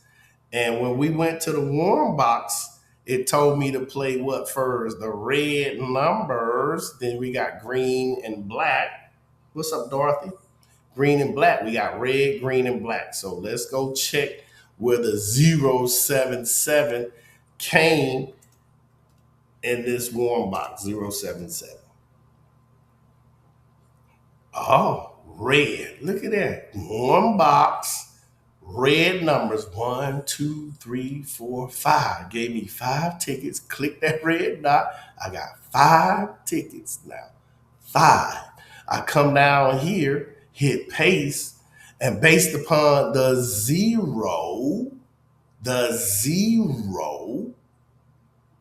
And when we went to the warm box, it told me to play what first? The red numbers. Then we got green and black. What's up, Dorothy? Green and black. We got red, green, and black. So let's go check where the 077 came in this warm box. 077. Oh, red. Look at that. Warm box, red numbers. 1, 2, 3, 4, 5. Gave me 5 tickets. Click that red dot. I got 5 tickets now. 5. I come down here, hit paste, and based upon the zero,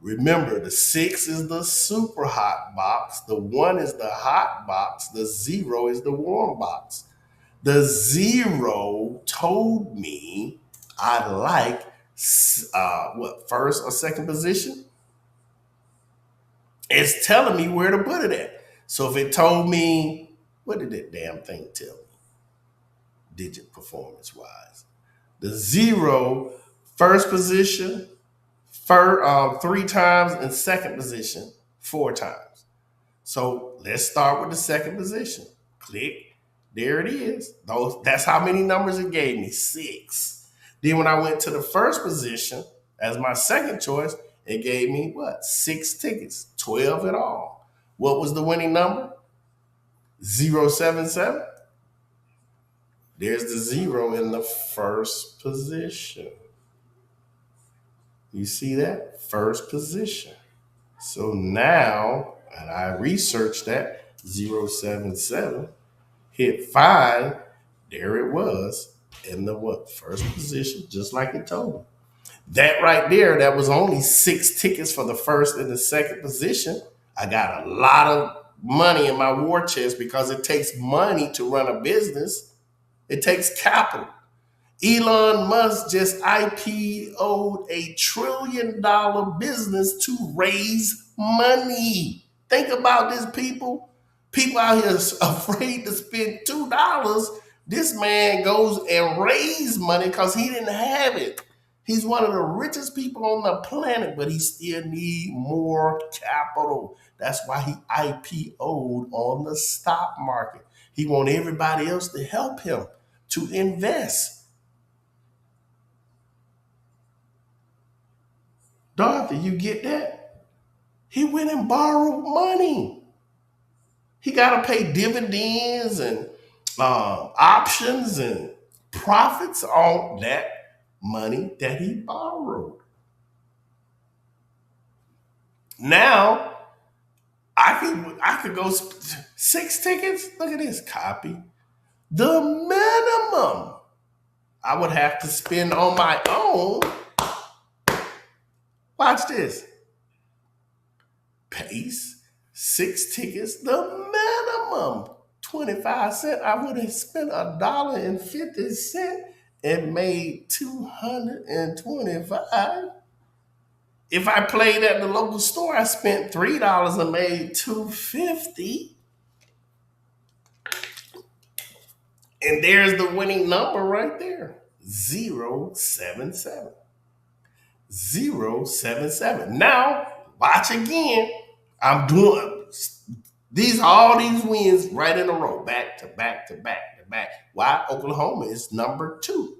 remember the 6 is the super hot box, the 1 is the hot box, the 0 is the warm box. The 0 told me I like first or second position? It's telling me where to put it at. So if it told me, what did that damn thing tell me? Digit performance wise. The 0, first position, 3 times, and second position 4 times. So let's start with the second position. Click. There it is. That's how many numbers it gave me, 6. Then when I went to the first position as my second choice, it gave me what? 6 tickets, 12 in all. What was the winning number? 077. There's the 0 in the first position. You see that? First position. So now, and I researched that, 077, hit 5, there it was in the first position, just like it told me. That right there, that was only 6 tickets for the first and the second position. I got a lot of money in my war chest because it takes money to run a business. It takes capital. Elon Musk just IPO'd $1 trillion business to raise money. Think about this, people. People out here afraid to spend $2. This man goes and raises money because he didn't have it. He's one of the richest people on the planet, but he still needs more capital. That's why he IPO'd on the stock market. He wants everybody else to help him to invest. Dorothy, you get that? He went and borrowed money. He got to pay dividends and options and profits on that money that he borrowed. Now, I could go 6 tickets. Look at this, copy. The minimum I would have to spend on my own. Watch this. Pace, 6 tickets, the minimum 25 cents. I would have spent $1.50 and made $225. If I played at the local store, I spent $3 and made $250. And there's the winning number right there. 077. 077. Now, watch again. I'm doing all these wins right in a row, back to back to back to back. Why? Oklahoma is number 2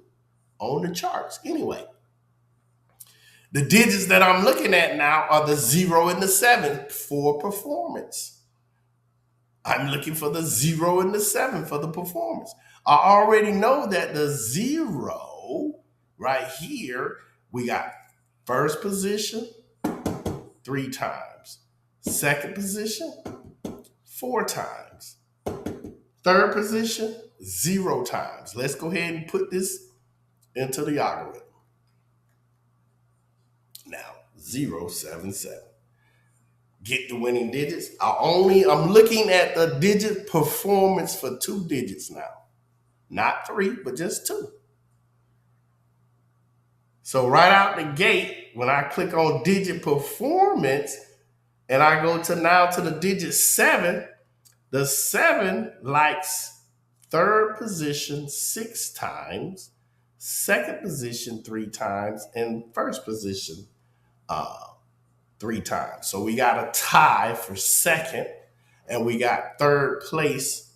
on the charts. Anyway, the digits that I'm looking at now are the 0 and the 7 for performance. I'm looking for the 0 and the 7 for the performance. I already know that the 0 right here, we got first position 3 times, second position 4 times, third position 0 times. Let's go ahead and put this into the algorithm. Now, 077. get the winning digits. I'm looking at the digit performance for 2 digits now. Not 3, but just 2. So right out the gate, when I click on digit performance and I go to the digit 7, the 7 likes third position 6 times, second position 3 times, and first position 3 times. So we got a tie for second, and we got third place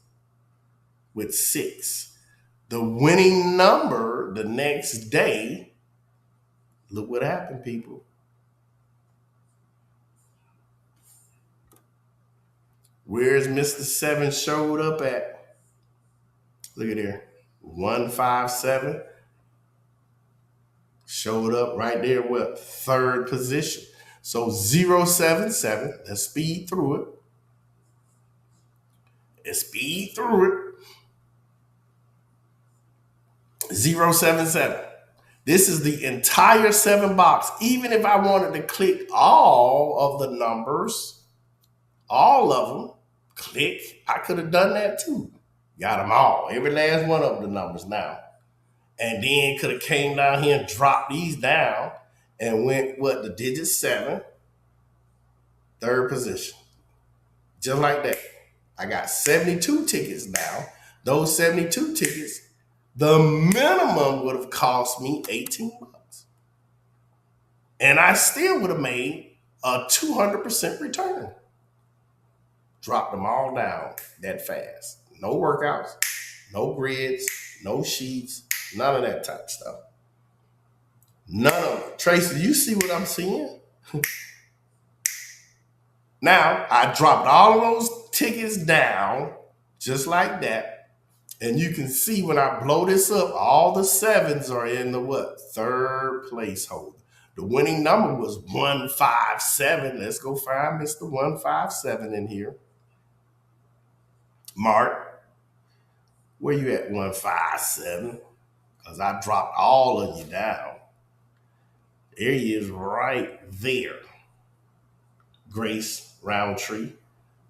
with 6. The winning number the next day, look what happened, people. Where's Mr. 7 showed up at? Look at here. 157 showed up right there with third position. So 077, let's speed through it. Let's speed through it. 077. This is the entire 7 box. Even if I wanted to click all of the numbers, all of them, click, I could have done that too. Got them all, every last one of the numbers now. And then could have came down here and dropped these down and went, the digit 7, third position. Just like that. I got 72 tickets now. Those 72 tickets, the minimum would have cost me $18. And I still would have made a 200% return. Dropped them all down that fast. No workouts, no grids, no sheets, none of that type of stuff. None of it. Tracy, you see what I'm seeing? Now, I dropped all of those tickets down just like that. And you can see when I blow this up, all the 7s are in the third placeholder. The winning number was 157. Let's go find Mr. 157 in here. Mark, where you at, 157? Because I dropped all of you down. There he is right there. Grace Roundtree.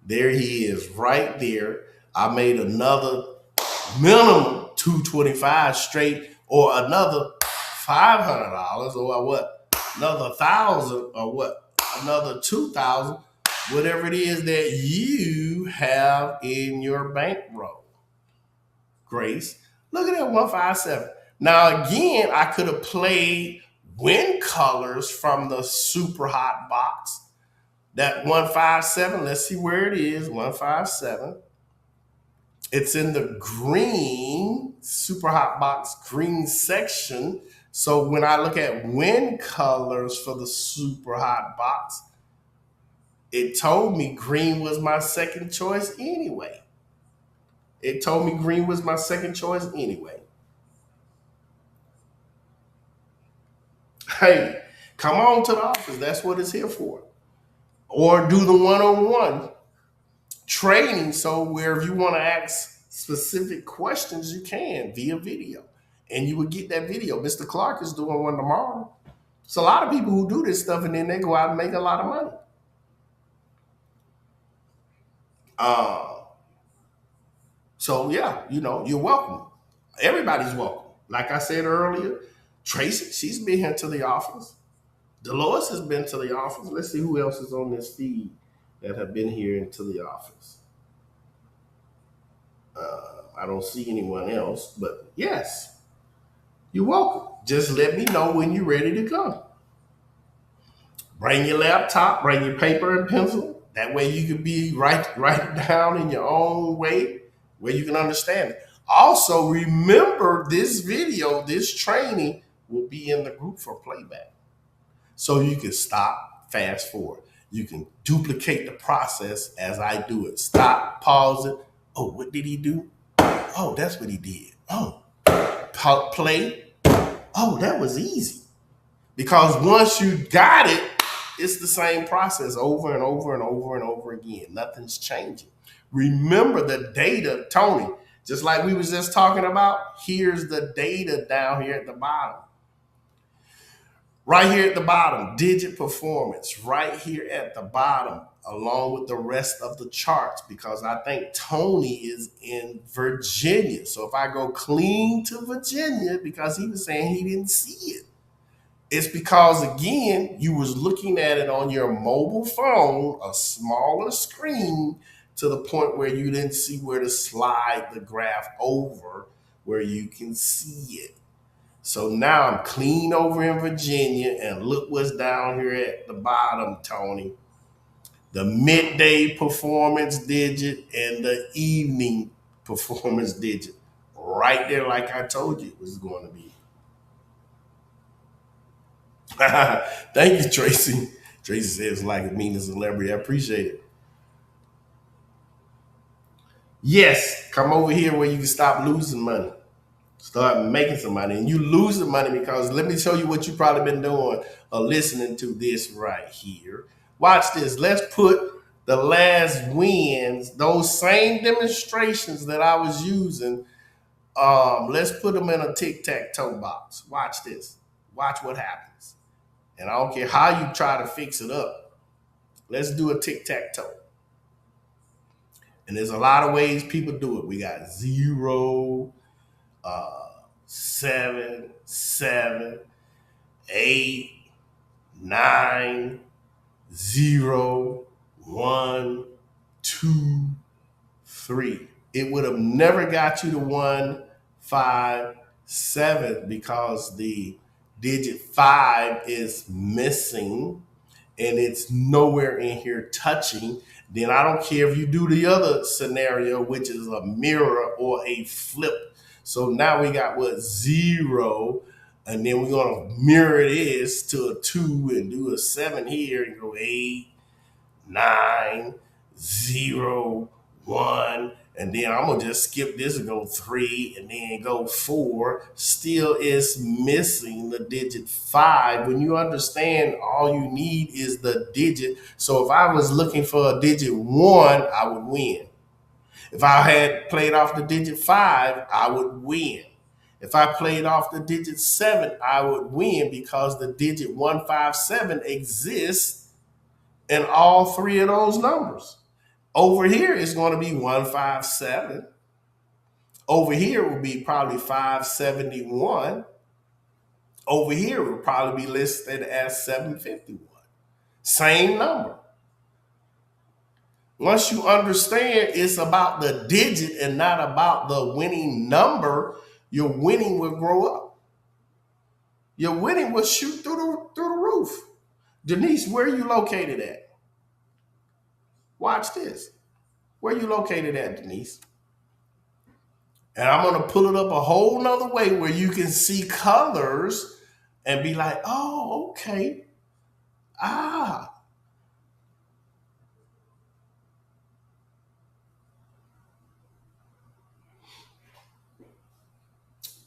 There he is right there. I made another minimum 225 straight, or another $500, or another 1,000, or another 2,000, whatever it is that you have in your bankroll. Grace, look at that 157. Now again, I could have played win colors from the super hot box. That 157, let's see where it is, 157. It's in the green, super hot box, green section. So when I look at win colors for the super hot box, it told me green was my second choice anyway. Hey, come on to the office. That's what it's here for. Or do the one-on-one training. So where if you want to ask specific questions, you can via video. And you would get that video. Mr. Clark is doing one tomorrow. It's a lot of people who do this stuff and then they go out and make a lot of money. So yeah, you're welcome. Everybody's welcome. Like I said earlier, Tracy, she's been here to the office. Dolores has been to the office. Let's see who else is on this feed that have been here into the office. I don't see anyone else, but yes, you're welcome. Just let me know when you're ready to come. Bring your laptop, bring your paper and pencil. That way you can be write it down in your own way where you can understand it. Also, remember this video, this training will be in the group for playback. So you can stop, fast forward. You can duplicate the process as I do it. Stop, pause it. Oh, what did he do? Oh, that's what he did. Oh, play. Oh, that was easy. Because once you got it, it's the same process over and over and over and over again. Nothing's changing. Remember the data, Tony, just like we was just talking about, here's the data down here at the bottom. Right here at the bottom, digit performance, right here at the bottom, along with the rest of the charts, because I think Tony is in Virginia. So if I go clean to Virginia, because he was saying he didn't see it, it's because, again, you was looking at it on your mobile phone, a smaller screen, to the point where you didn't see where to slide the graph over where you can see it. So now I'm clean over in Virginia, and look what's down here at the bottom, Tony. The midday performance digit and the evening performance digit. Right there, like I told you it was going to be. Thank you, Tracy. Tracy says, like being a celebrity. I appreciate it. Yes, come over here where you can stop losing money. Start making some money. And you losing money because let me show you what you probably been doing or listening to this right here. Watch this. Let's put the last wins, those same demonstrations that I was using. Let's put them in a tic-tac-toe box. Watch this. Watch what happens. And I don't care how you try to fix it up. Let's do a tic-tac-toe. And there's a lot of ways people do it. We got 0, 7, 7, 8, 9, 0, 1, 2, 3. It would have never got you to 1, 5, 7 because the digit 5 is missing and it's nowhere in here touching. Then I don't care if you do the other scenario, which is a mirror or a flip. So now we got what, 0, and then we're gonna mirror this to a 2 and do a 7 here and go 8, 9, 0, 1, and then I'm gonna just skip this and go 3 and then go 4. Still is missing the digit 5. When you understand all you need is the digit. So if I was looking for a digit 1, I would win. If I had played off the digit 5, I would win. If I played off the digit 7, I would win because the digit 157 exists in all three of those numbers. Over here is going to be 157. Over here will be probably 571. Over here will probably be listed as 751. Same number. Once you understand it's about the digit and not about the winning number, your winning will grow up. Your winning will shoot through the roof. Denise, where are you located at? Watch this. Where are you located at, Denise? And I'm going to pull it up a whole nother way where you can see colors and be like, oh, okay. Ah.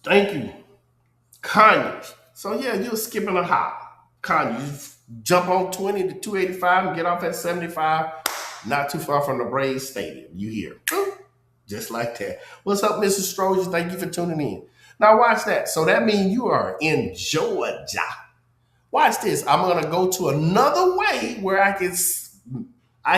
Thank you. Conyers. So yeah, you're skipping a hop. Conyers. You jump on 20 to 285 and get off at 75. Not too far from the Braves Stadium. You hear. Just like that. What's up, Mrs. Stroger? Thank you for tuning in. Now watch that. So that means you are in Georgia. Watch this. I'm going to go to another way where I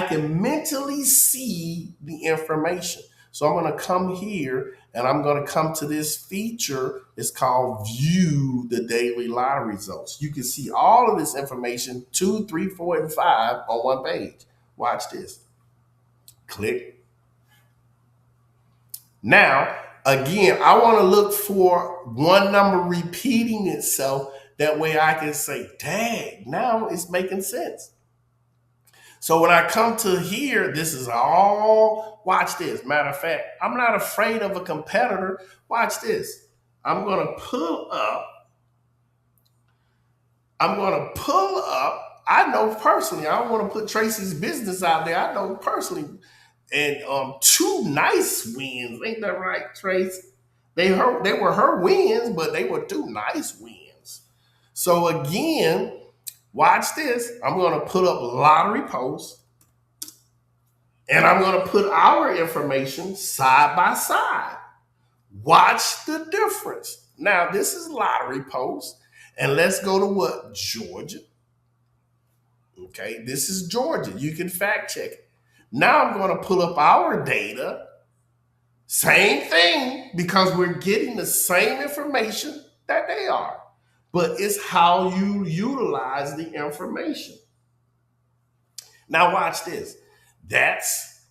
can mentally see the information. So I'm going to come here and I'm going to come to this feature. It's called View the Daily Lottery Results. You can see all of this information, 2, 3, 4, and 5 on one page. Watch this. Click. Now, again, I want to look for one number repeating itself. That way I can say, dang, now it's making sense. So when I come to here, this is all, watch this. Matter of fact, I'm not afraid of a competitor. Watch this. I'm going to pull up. I know personally, I don't want to put Tracy's business out there. I know personally. And 2 nice wins. Ain't that right, Tracy? They were her wins, but they were 2 nice wins. So again, watch this. I'm going to put up lottery posts. And I'm going to put our information side by side. Watch the difference. Now, this is lottery post. And let's go to what? Georgia. Okay, this is Georgia. You can fact check it. Now I'm going to pull up our data. Same thing, because we're getting the same information that they are. But it's how you utilize the information. Now, watch this. That's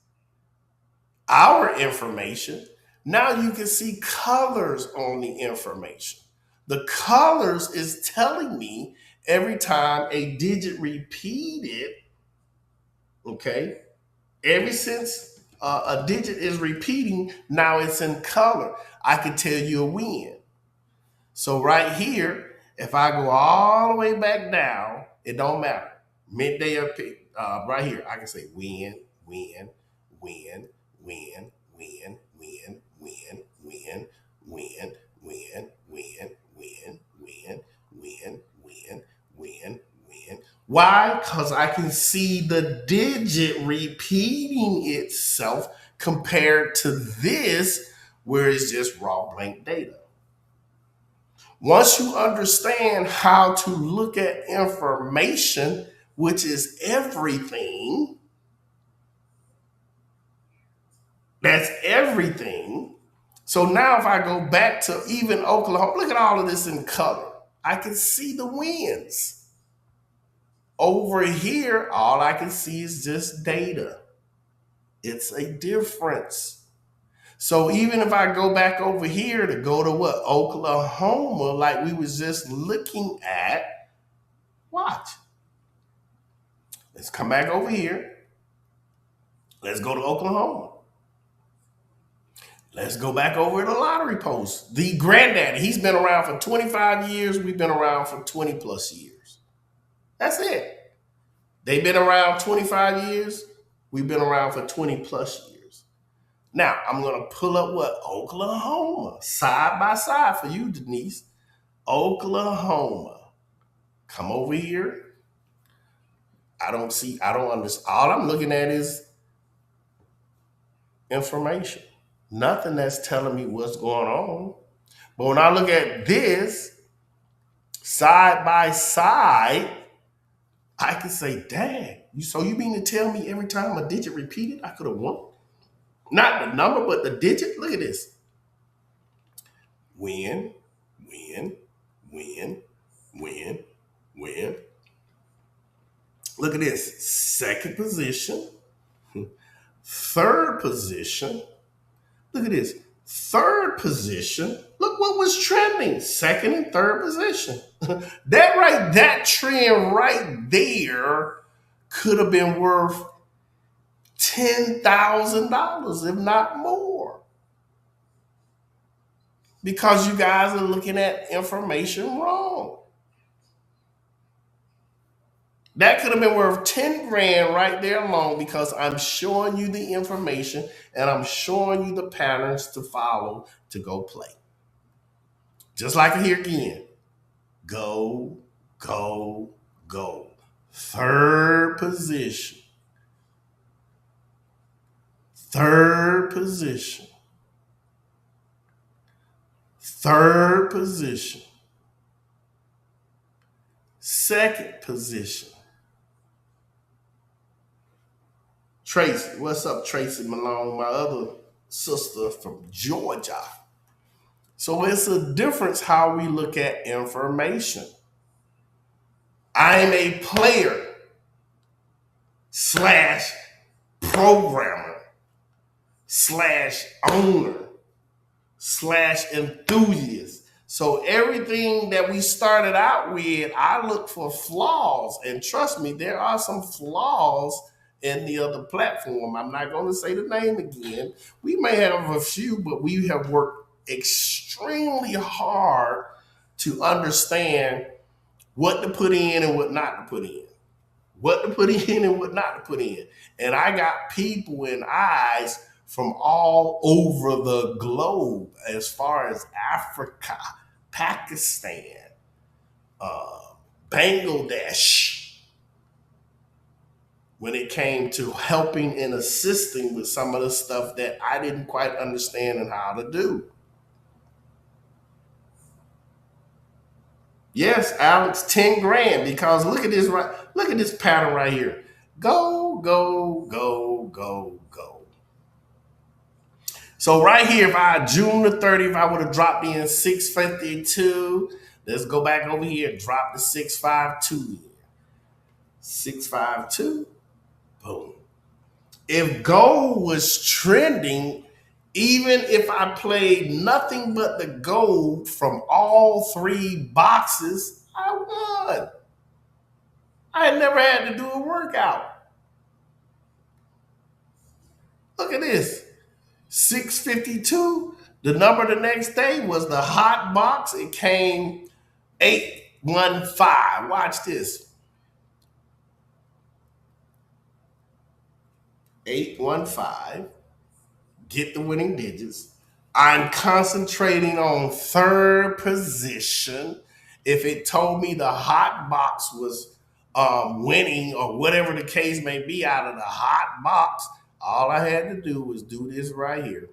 our information. Now you can see colors on the information. The colors is telling me every time a digit repeated, okay, ever since a digit is repeating, now it's in color. I can tell you a win. So right here, if I go all the way back down, it don't matter. Midday or right here, I can say win, win, win, win, win, win, win, win, win, win, win, win, win, win, win, win, win. Why? Because I can see the digit repeating itself compared to this, where it's just raw blank data. Once you understand how to look at information, which is everything, that's everything. So now if I go back to even Oklahoma, look at all of this in color. I can see the wins. Over here, all I can see is just data. It's a difference. So even if I go back over here to go to what? Oklahoma, like we was just looking at, watch. Let's come back over here. Let's go to Oklahoma. Let's go back over to the lottery post. The granddaddy, he's been around for 25 years. We've been around for 20 plus years. That's it. They've been around 25 years. We've been around for 20 plus years. Now, I'm going to pull up what? Oklahoma. Side by side for you, Denise. Oklahoma. Come over here. I don't understand. All I'm looking at is information. Nothing that's telling me what's going on. But when I look at this side by side, I can say, dang, so you mean to tell me every time a digit repeated, I could have won? Not the number, but the digit. Look at this. Win, win, win, win, win. Look at this. Second position, third position. Look at this. Third position. Look what was trending. Second and third position. That trend right there could have been worth $10,000, if not more. Because you guys are looking at information wrong. That could have been worth 10 grand right there alone, because I'm showing you the information and I'm showing you the patterns to follow to go play. Just like here again. Go, go, go. Third position. Third position. Third position. Second position. Tracy, what's up, Tracy Malone, my other sister from Georgia. So it's a difference how we look at information. I'm a player slash programmer slash owner slash enthusiast. So everything that we started out with, I look for flaws. And trust me, there are some flaws in the other platform. I'm not going to say the name again. We may have a few, but we have worked extremely hard to understand what to put in and what not to put in. What to put in and what not to put in. And I got people and eyes from all over the globe, as far as Africa, Pakistan, Bangladesh, when it came to helping and assisting with some of the stuff that I didn't quite understand and how to do. Yes, Alex, 10 grand, because look at this, right? Look at this pattern right here. Go, go, go, go, go. So right here, if I June the 30th, I would have dropped in 652. Let's go back over here, drop the 652. 652. Boom. If gold was trending, even if I played nothing but the gold from all three boxes, I won. I had never had to do a workout. Look at this. 652. The number the next day was the hot box. It came 815. Watch this. 815. Get the winning digits. I'm concentrating on third position. If it told me the hot box was winning or whatever the case may be out of the hot box, all I had to do was do this right here.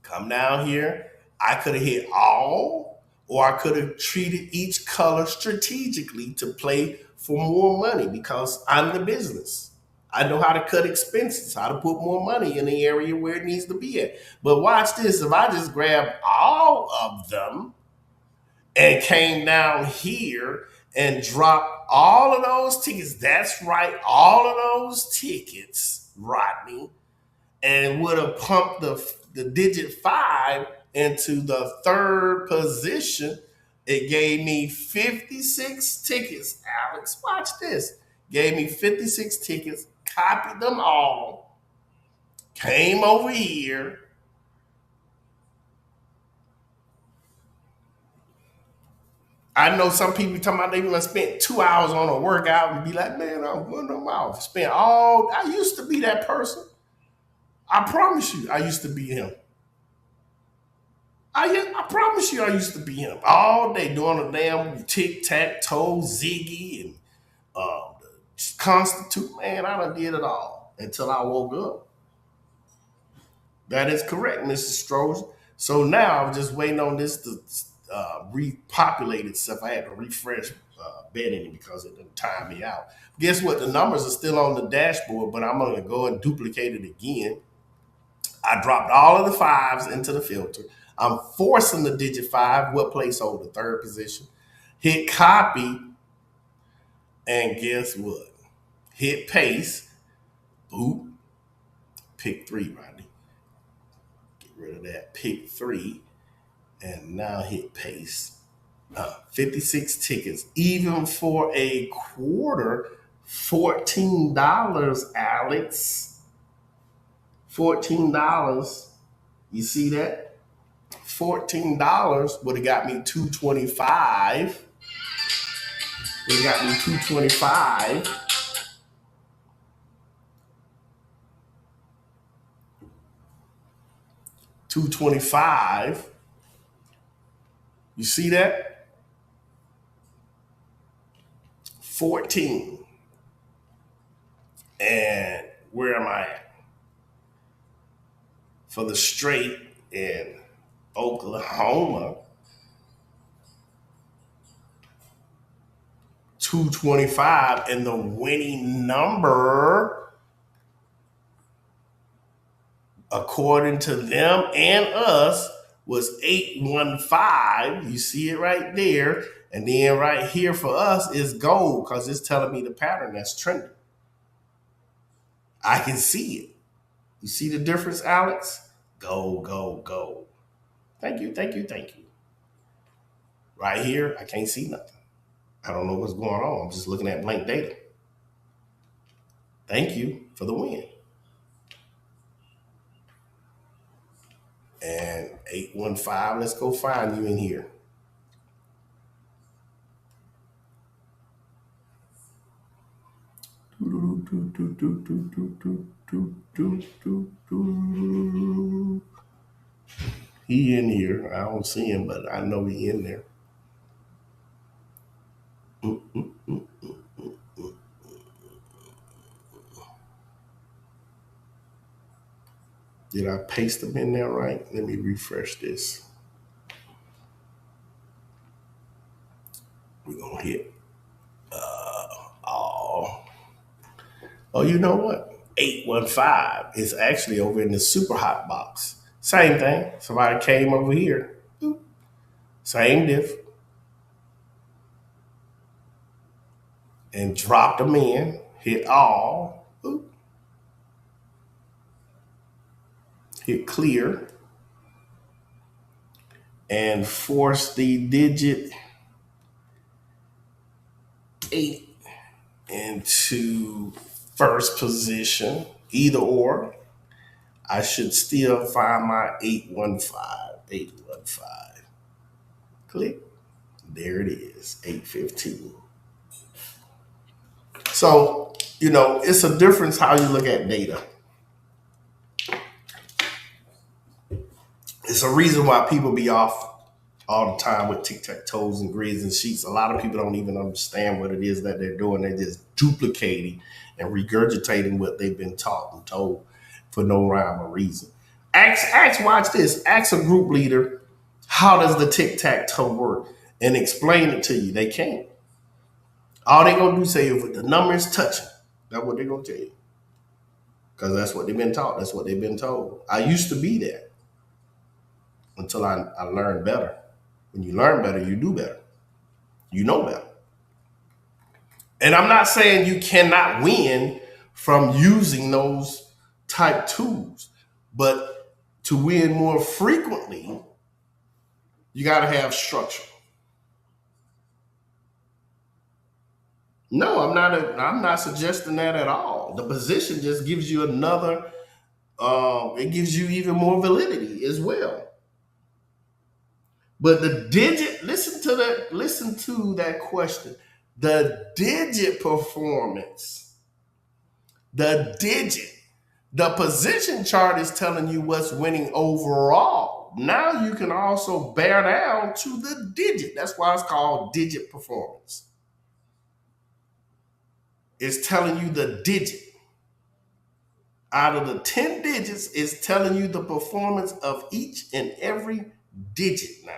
Come down here. I could have hit all, or I could have treated each color strategically to play for more money because I'm the business. I know how to cut expenses, how to put more money in the area where it needs to be at. But watch this. If I just grab all of them and came down here and dropped all of those tickets, that's right, all of those tickets, Rodney, and would have pumped the digit 5 into the third position, it gave me 56 tickets. Alex, watch this. Gave me 56 tickets, copied them all, came over here. I know some people talking about they want to spend 2 hours on a workout and be like, man, I'm going them off. Spend all, I used to be that person. I promise you, I used to be him. I promise you, I used to be him all day doing a damn tic tac toe, Ziggy, and the Constitute. Man, I done did it all until I woke up. That is correct, Mrs. Stroger. So now I'm just waiting on this to repopulate itself. I had to refresh betting because it didn't time me out. Guess what? The numbers are still on the dashboard, but I'm going to go and duplicate it again. I dropped all of the fives into the filter. I'm forcing the digit 5. What placeholder? Third position. Hit copy. And guess what? Hit paste. Boop. Pick 3, Rodney. Get rid of that. Pick 3. And now hit paste. 56 tickets. Even for a quarter, $14, Alex. $14. You see that? $14 would have got me 225. Would have got me 225. $225. You see that? 14. And where am I at? For the straight in Oklahoma, 225, and the winning number, according to them and us, was 815. You see it right there. And then right here for us is gold because it's telling me the pattern that's trending. I can see it. You see the difference, Alex? Gold, gold, gold. Thank you, thank you, thank you. Right here, I can't see nothing. I don't know what's going on. I'm just looking at blank data. Thank you for the win. And 815, let's go find you in here. He in here. I don't see him, but I know he in there. Did I paste them in there right? Let me refresh this. We're going to hit Oh, you know what? 815 is actually over in the super hot box. Same thing. Somebody came over here. Same diff. And dropped them in. Hit all. Hit clear. And force the digit 8 into first position. Either or. I should still find my 815. 815. Click. There it is. 815. So, it's a difference how you look at data. It's a reason why people be off all the time with tic-tac-toes and grids and sheets. A lot of people don't even understand what it is that they're doing. They're just duplicating and regurgitating what they've been taught and told for no rhyme or reason. Watch this. Ask a group leader, how does the tic-tac-toe work? And explain it to you. They can't. All they're going to do is say, if the number is touching, that's what they're going to tell you. Because that's what they've been taught. That's what they've been told. I used to be there until I learned better. When you learn better, you do better. You know better. And I'm not saying you cannot win from using those type tools, but to win more frequently, you got to have structure. No, I'm not suggesting that at all. The position just gives you another. It gives you even more validity as well. But the digit, listen to that question. The digit performance, the position chart is telling you what's winning overall. Now you can also bear down to the digit. That's why it's called digit performance. It's telling you the digit. Out of the 10 digits, it's telling you the performance of each and every digit now.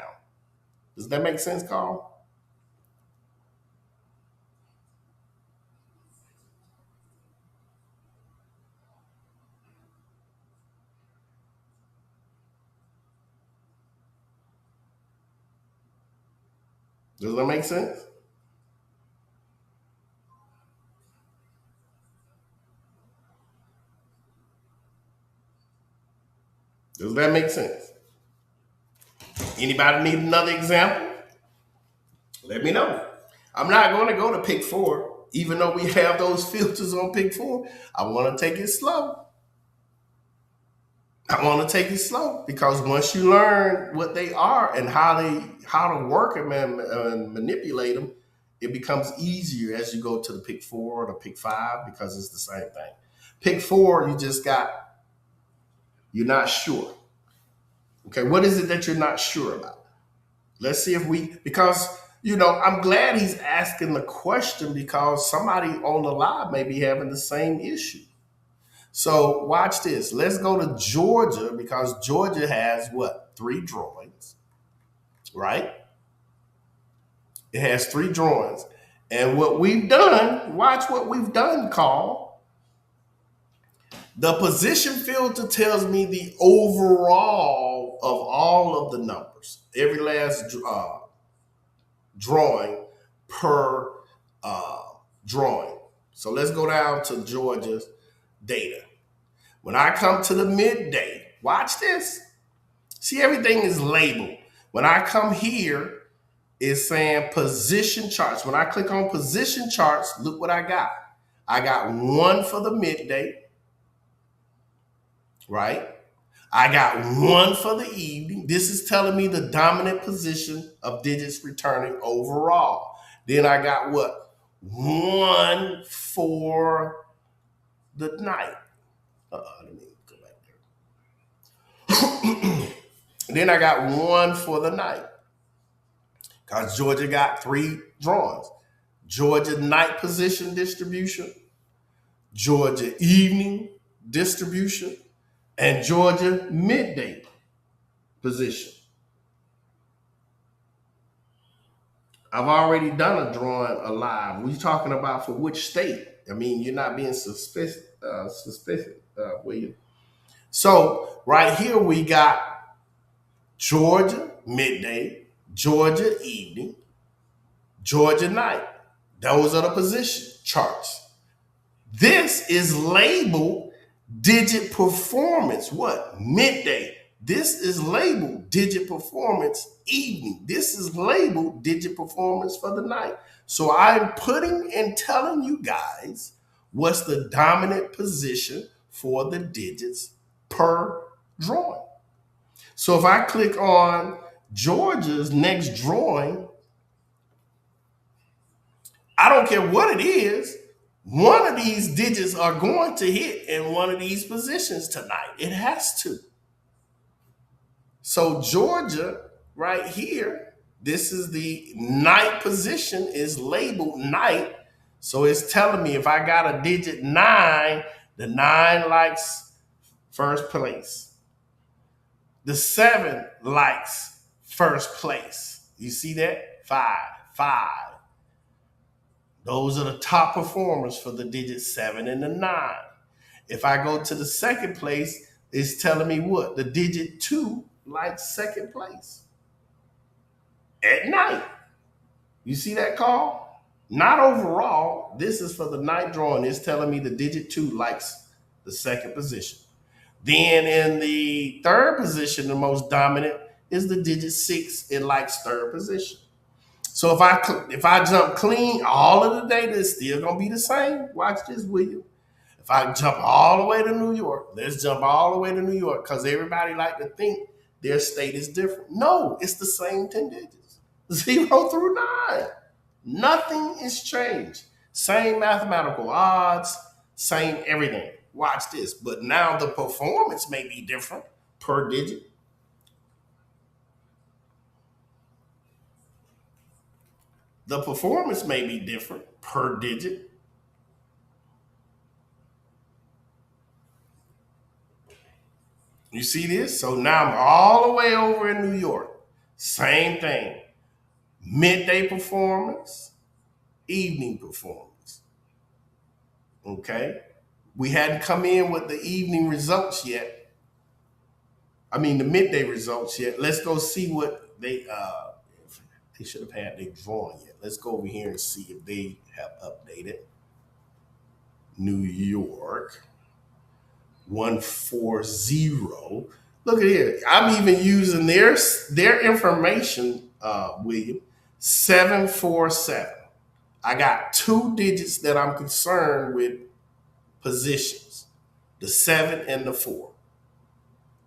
Does that make sense, Carl? Does that make sense? Does that make sense? Anybody need another example? Let me know. I'm not going to go to pick four, even though we have those filters on pick four. I want to take it slow. I want to take it slow because once you learn what they are and how to work them and manipulate them, it becomes easier as you go to the pick four or the pick five because it's the same thing. Pick four, you're not sure. Okay, what is it that you're not sure about? Let's see because I'm glad he's asking the question because somebody on the live may be having the same issue. So watch this. Let's go to Georgia because Georgia has what? 3 drawings, right? It has 3 drawings. And what we've done, watch what we've done, Carl. The position filter tells me the overall of all of the numbers, every last drawing per drawing. So let's go down to Georgia's data. When I come to the midday, watch this. See, everything is labeled. When I come here, it's saying position charts. When I click on position charts, look what I got. I got 1 for the midday, right? I got 1 for the evening. This is telling me the dominant position of digits returning overall. Then I got what? 1 for the night. Let me go back there. Then I got 1 for the night. Because Georgia got 3 drawings. Georgia night position distribution, Georgia evening distribution, and Georgia midday position. I've already done a drawing alive. We're talking about for which state? I mean, you're not being suspicious, William. So right here we got Georgia midday, Georgia evening, Georgia night. Those are the position charts. This is labeled digit performance. What? Midday. This is labeled digit performance evening. This is labeled digit performance for the night. So I'm putting and telling you guys what's the dominant position for the digits per drawing. So if I click on Georgia's next drawing, I don't care what it is, one of these digits are going to hit in one of these positions tonight. It has to. So Georgia, right here, this is the night position, is labeled night. So it's telling me if I got a digit 9, the 9 likes first place. The 7 likes first place. You see that? 5, 5. Those are the top performers for the digit 7 and the 9. If I go to the second place, it's telling me what? The digit 2 likes second place at night. You see that, call? Not overall. This is for the night drawing. It's telling me the digit 2 likes the second position. Then in the third position, the most dominant is the digit 6. It likes third position. So if I jump clean, all of the data is still gonna be the same. Watch this, William. If I jump all the way to New York, let's jump all the way to New York, because everybody like to think their state is different. No, it's the same 10 digits, 0 through 9. Nothing is changed. Same mathematical odds, same everything. Watch this. But now the performance may be different per digit. The performance may be different per digit. You see this? So now I'm all the way over in New York. Same thing. Midday performance, evening performance. Okay? We hadn't come in with the evening results yet. I mean the midday results yet. Let's go see what they should have had their drawing yet. Let's go over here and see if they have updated. New York 140. Look at here. I'm even using their information, William. 747. I got 2 digits that I'm concerned with positions. The 7 and the 4.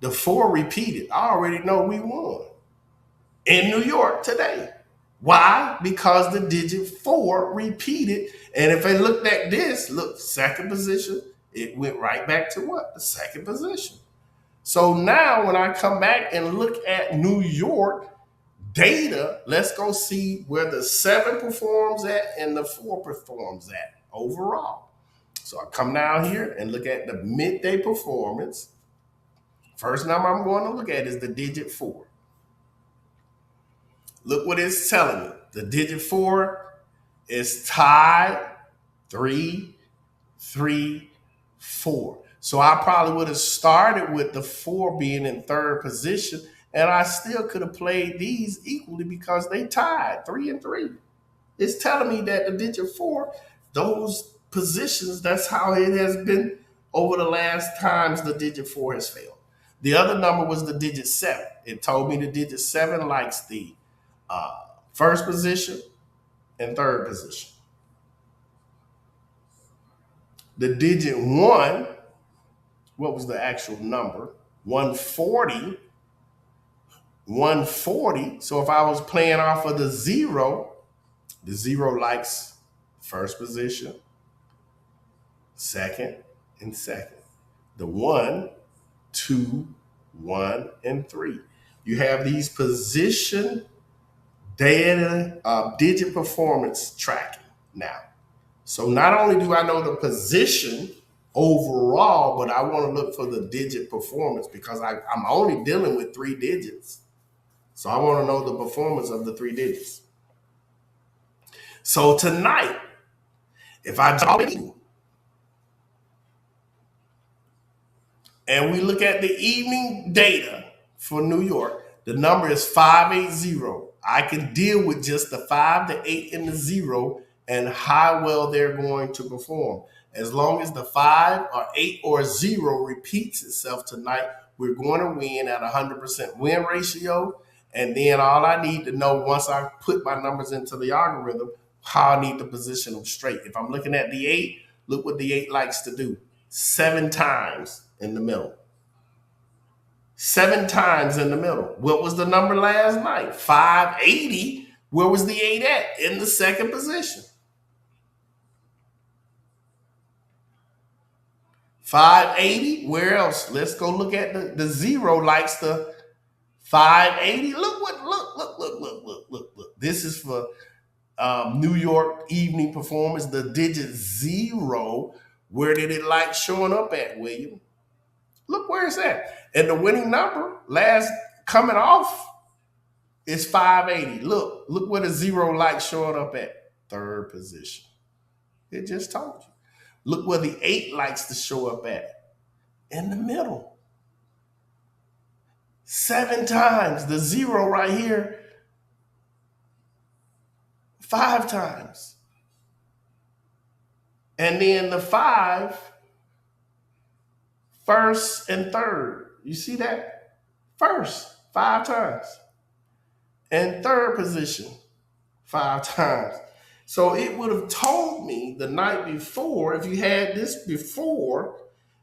The 4 repeated. I already know we won in New York today. Why? Because the digit 4 repeated. And if I looked at this, look, second position, it went right back to what? The second position. So now when I come back and look at New York data, let's go see where the 7 performs at and the 4 performs at overall. So I come down here and look at the midday performance. First number I'm going to look at is the digit 4. Look what it's telling me. The digit 4 is tied 3, 3, 4. So I probably would have started with the 4 being in third position, and I still could have played these equally because they tied 3 and 3. It's telling me that the digit 4, those positions, that's how it has been over the last times the digit 4 has failed. The other number was the digit 7. It told me the digit 7 likes the first position and third position. The digit 1, what was the actual number? 140. 140. So if I was playing off of the 0 likes first position, second, and second. The 1, 2, 1, and 3. You have these position data, digit performance tracking now. So not only do I know the position overall, but I want to look for the digit performance because I'm only dealing with 3 digits. So I want to know the performance of the 3 digits. So tonight, if I draw and we look at the evening data for New York, the number is 580. I can deal with just the 5, the 8, and the 0 and how well they're going to perform. As long as the 5 or 8 or 0 repeats itself tonight, we're going to win at 100% win ratio. And then all I need to know once I put my numbers into the algorithm, how I need to position them straight. If I'm looking at the 8, look what the 8 likes to do. 7 times in the middle. 7 times in the middle. What was the number last night? 580. Where was the 8 at? In the second position. 580. Where else? Let's go look at the 0 likes the 580. Look. This is for New York evening performance. The digit 0. Where did it like showing up at, William? Look where it's at. And the winning number last coming off is 580. Look where the 0 like showing up at. Third position. It just told you. Look where the 8 likes to show up at. In the middle. 7 times. The 0 right here. 5 times. And then the 5, first and third. You see that? First, 5 times. And third position, 5 times. So it would have told me the night before, if you had this before,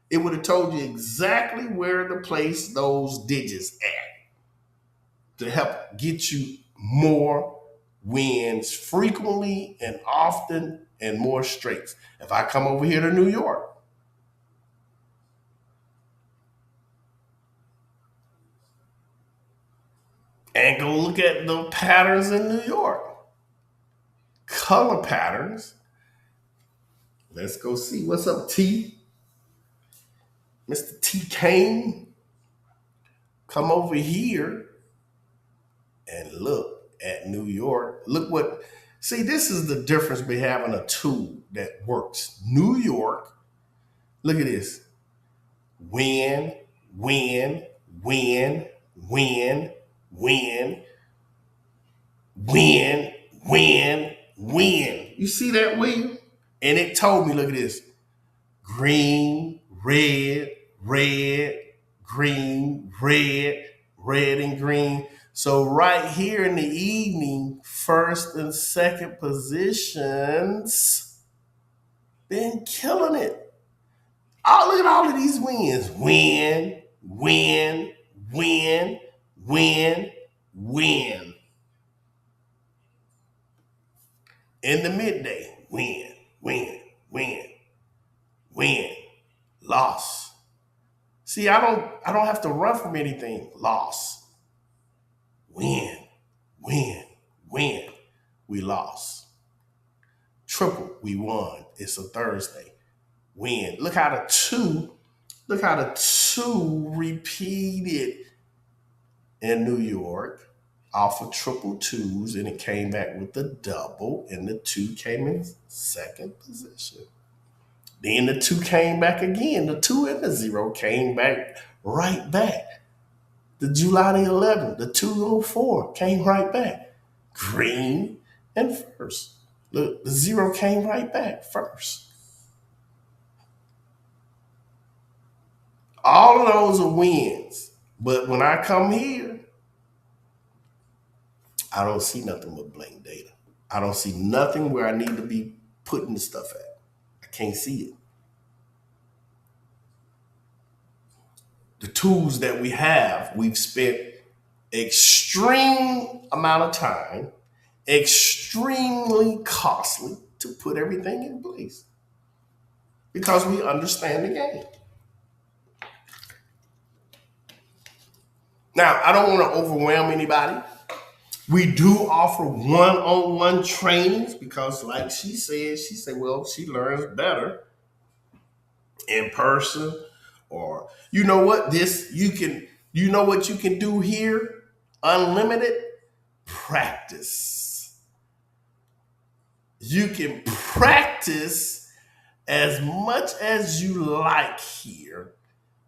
it would have told you exactly where to place those digits at to help get you more wins frequently and often and more straights. If I come over here to New York, and go look at the patterns in New York, color patterns. Let's go see. What's up, T? Mr. T Kane. Come over here and look at New York. Look what, see, this is the difference between having a tool that works. New York, look at this. Win, win, win, win, win, win, win, win. You see that, William? And it told me, look at this. Green, red, red, green, red, red, and green. So right here in the evening, first and second positions, been killing it. Look at all of these wins. Win, win, win, win, win. In the midday, win, win, win, win, loss. See, I don't have to run from anything. Loss. Win, win, win. We lost. Triple, we won. It's a Thursday. Win. Look how the 2 repeated in New York off of triple 2s, and it came back with the double, and the 2 came in second position. Then the 2 came back again. The 2 and the 0 came back right back. The July the 11th, the 204 came right back. Green and first. Look, the 0 came right back first. All of those are wins. But when I come here, I don't see nothing but blank data. I don't see nothing where I need to be putting the stuff at. I can't see it. The tools that we have, we've spent extreme amount of time, extremely costly to put everything in place because we understand the game. Now, I don't want to overwhelm anybody. We do offer one-on-one trainings because, like she said, well, she learns better in person. Or you know what? You know what you can do here? Unlimited practice. You can practice as much as you like here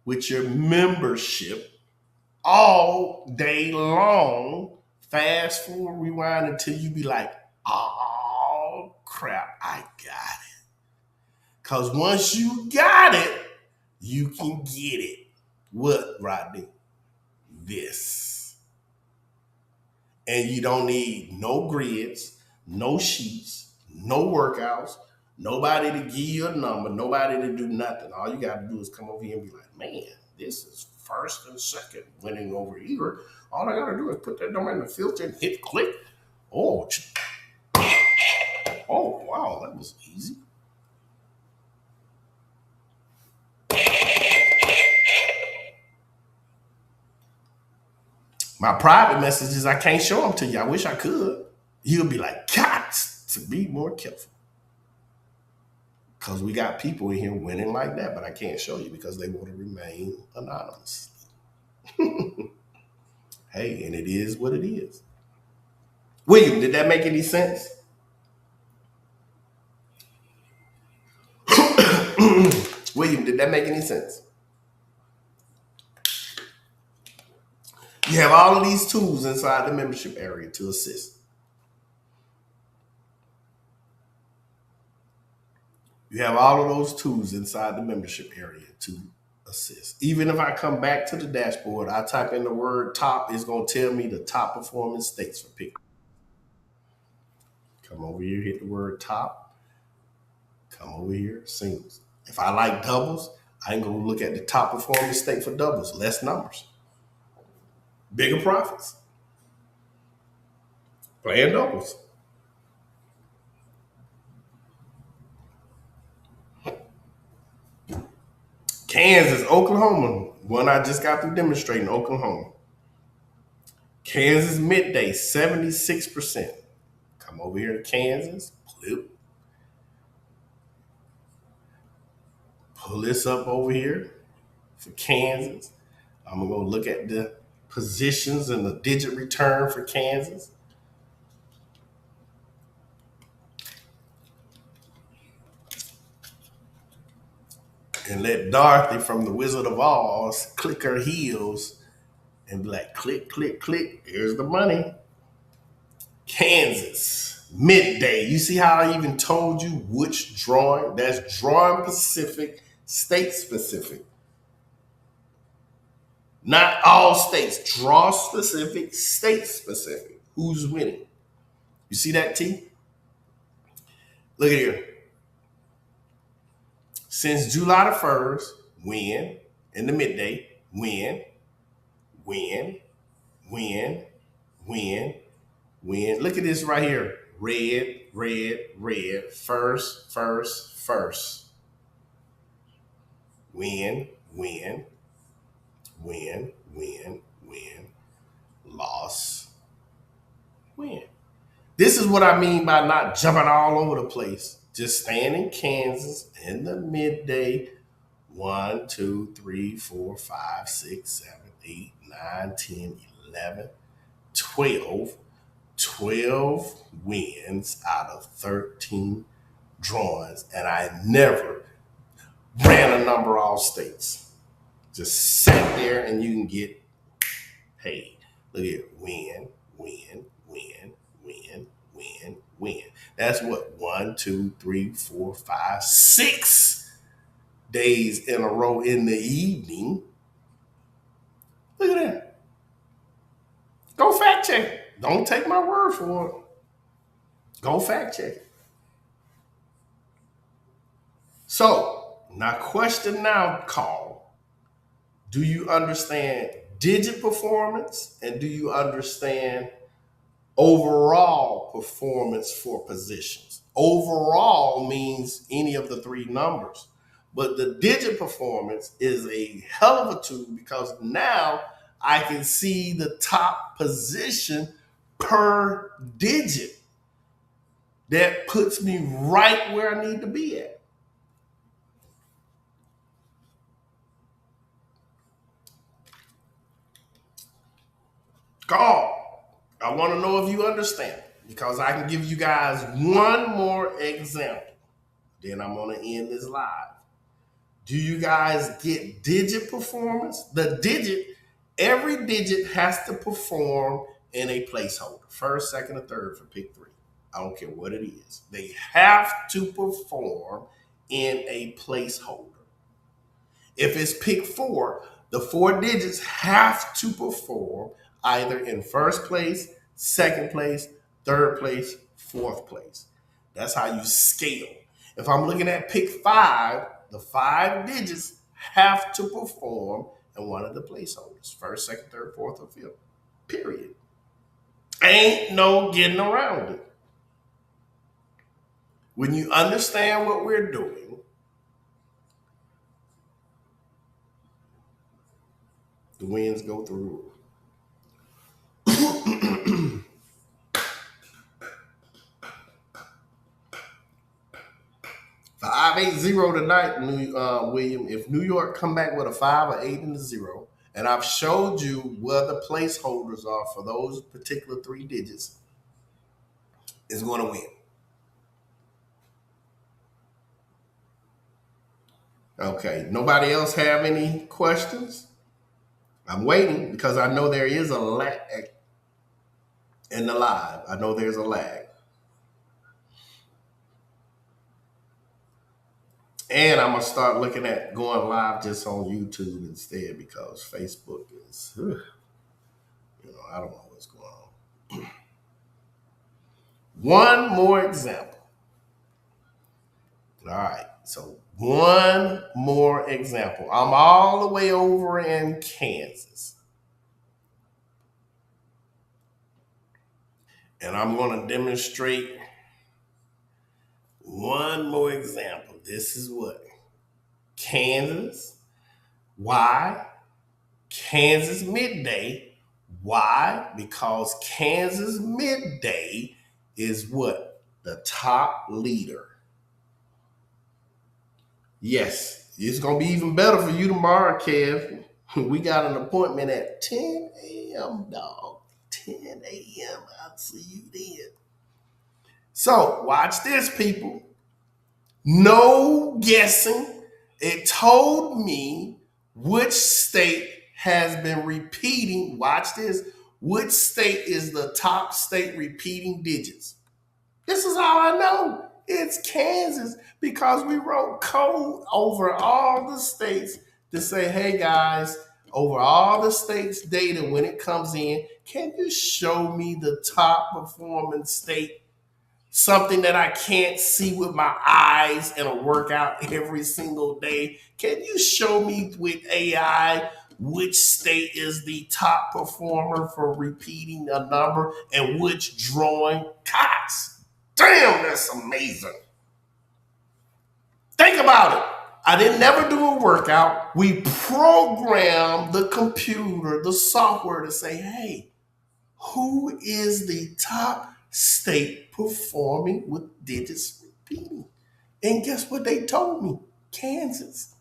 with your membership all day long. Fast forward, rewind until you be like, oh crap, I got it. Because once you got it, you can get it. What, Rodney? This. And you don't need no grids, no sheets, no workouts, nobody to give you a number, nobody to do nothing. All you got to do is come over here and be like, man, this is first and second winning over here. All I got to do is put that number in the filter and hit click. Oh, wow, that was easy. My private messages, I can't show them to you. I wish I could. You'll be like, got to be more careful. Because we got people in here winning like that, but I can't show you because they want to remain anonymous. Hey, and it is what it is. William, did that make any sense? William, did that make any sense? You have all of these tools inside the membership area to assist. You have all of those tools inside the membership area to assist. Even if I come back to the dashboard, I type in the word top, it's going to tell me the top performing states for pick. Come over here, hit the word top. Come over here, singles. If I like doubles, I'm going to look at the top performing state for doubles, less numbers, bigger profits, playing doubles. Kansas, Oklahoma, one I just got through demonstrating, Oklahoma. Kansas midday, 76%. Come over here to Kansas, pull this up over here for Kansas. I'm going to look at the positions and the digit return for Kansas. And let Dorothy from the Wizard of Oz click her heels and be like, click, click, click. Here's the money. Kansas, midday. You see how I even told you which drawing? That's drawing specific, state specific. Not all states. Draw specific, state specific. Who's winning? You see that, T? Look at here. Since July the 1st, win. In the midday, win, win, win, win, win. Look at this right here. Red, red, red. First, first, first. Win, win, win, win, win. Loss, win. This is what I mean by not jumping all over the place. Just staying in Kansas in the midday. 1, 2, 3, 4, 5, 6, 7, 8, 9, 10, 11, 12. 12 wins out of 13 drawings. And I never ran a number all states. Just sat there and you can get paid. Look at win, win, win, win, win, win. That's what 1, 2, 3, 4, 5, 6 days in a row in the evening. Look at that. Go fact check it. Don't take my word for it. Go fact check it. So, now question now, Carl. Do you understand digit performance and do you understand overall performance for positions? Overall means any of the three numbers. But the digit performance is a hell of a tool because now I can see the top position per digit. That puts me right where I need to be at. Carl, I want to know if you understand because I can give you guys one more example. Then I'm going to end this live. Do you guys get digit performance? Every digit has to perform in a placeholder. First, second, or third for pick three. I don't care what it is. They have to perform in a placeholder. If it's pick four, the four digits have to perform either in first place, second place, third place, fourth place. That's how you scale. If I'm looking at pick five, the five digits have to perform in one of the placeholders first, second, third, fourth, or fifth. Period. Ain't no getting around it. When you understand what we're doing, the winds go through. 580 tonight, William. If New York come back with a 5 or 8 and a 0, and I've showed you where the placeholders are for those particular three digits, is going to win. Okay. Nobody else have any questions? I'm waiting because I know there is a lag in the live. I know there's a lag. And I'm going to start looking at going live just on YouTube instead because Facebook is, I don't know what's going on. One more example. All right. So one more example. I'm all the way over in Kansas. And I'm going to demonstrate one more example. This is what? Kansas. Why? Kansas midday. Why? Because Kansas midday is what? The top leader. Yes, it's going to be even better for you tomorrow, Kev. We got an appointment at 10 a.m., dog. 10 a.m. I'll see you then. So, watch this, people. No guessing. It told me which state has been repeating. Watch this. Which state is the top state repeating digits? This is how I know it's Kansas because we wrote code over all the states to say, hey guys, over all the states' data when it comes in, can you show me the top performing state? Something that I can't see with my eyes in a workout every single day. Can you show me with AI which state is the top performer for repeating a number and which drawing? Cox. Damn, that's amazing. Think about it. I didn't never do a workout. We programmed the computer, the software to say, hey, who is the top state performing with digits repeating? And guess what they told me? Kansas.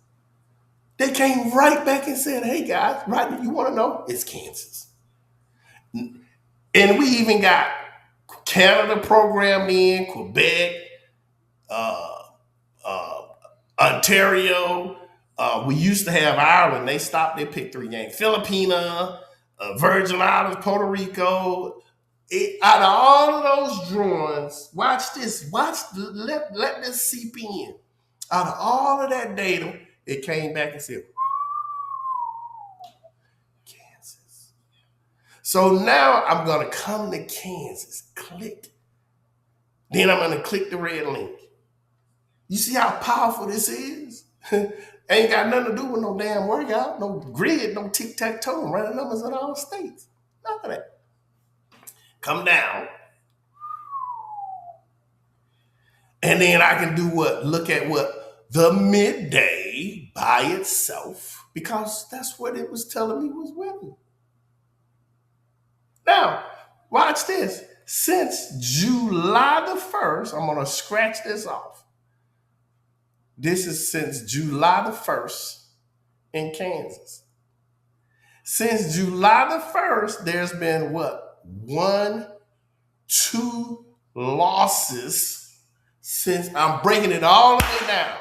They came right back and said, hey guys, right, you want to know? It's Kansas. And we even got Canada programmed in, Quebec, Ontario. We used to have Ireland. They stopped their pick three game. Filipina, Virgin Islands, Puerto Rico. Out of all of those drawings, watch this. Let this seep in. Out of all of that data, it came back and said, Kansas. So now I'm going to come to Kansas. Click. Then I'm going to click the red link. You see how powerful this is? Ain't got nothing to do with no damn workout, no grid, no tic-tac-toe, running numbers in all states. None of that. Come down. And then I can do what? Look at what? The midday by itself, because that's what it was telling me was winning. Now, watch this. Since July the 1st, I'm going to scratch this off. This is since July the 1st in Kansas. Since July the 1st, there's been what? 1, 2 losses since I'm breaking it all the way down.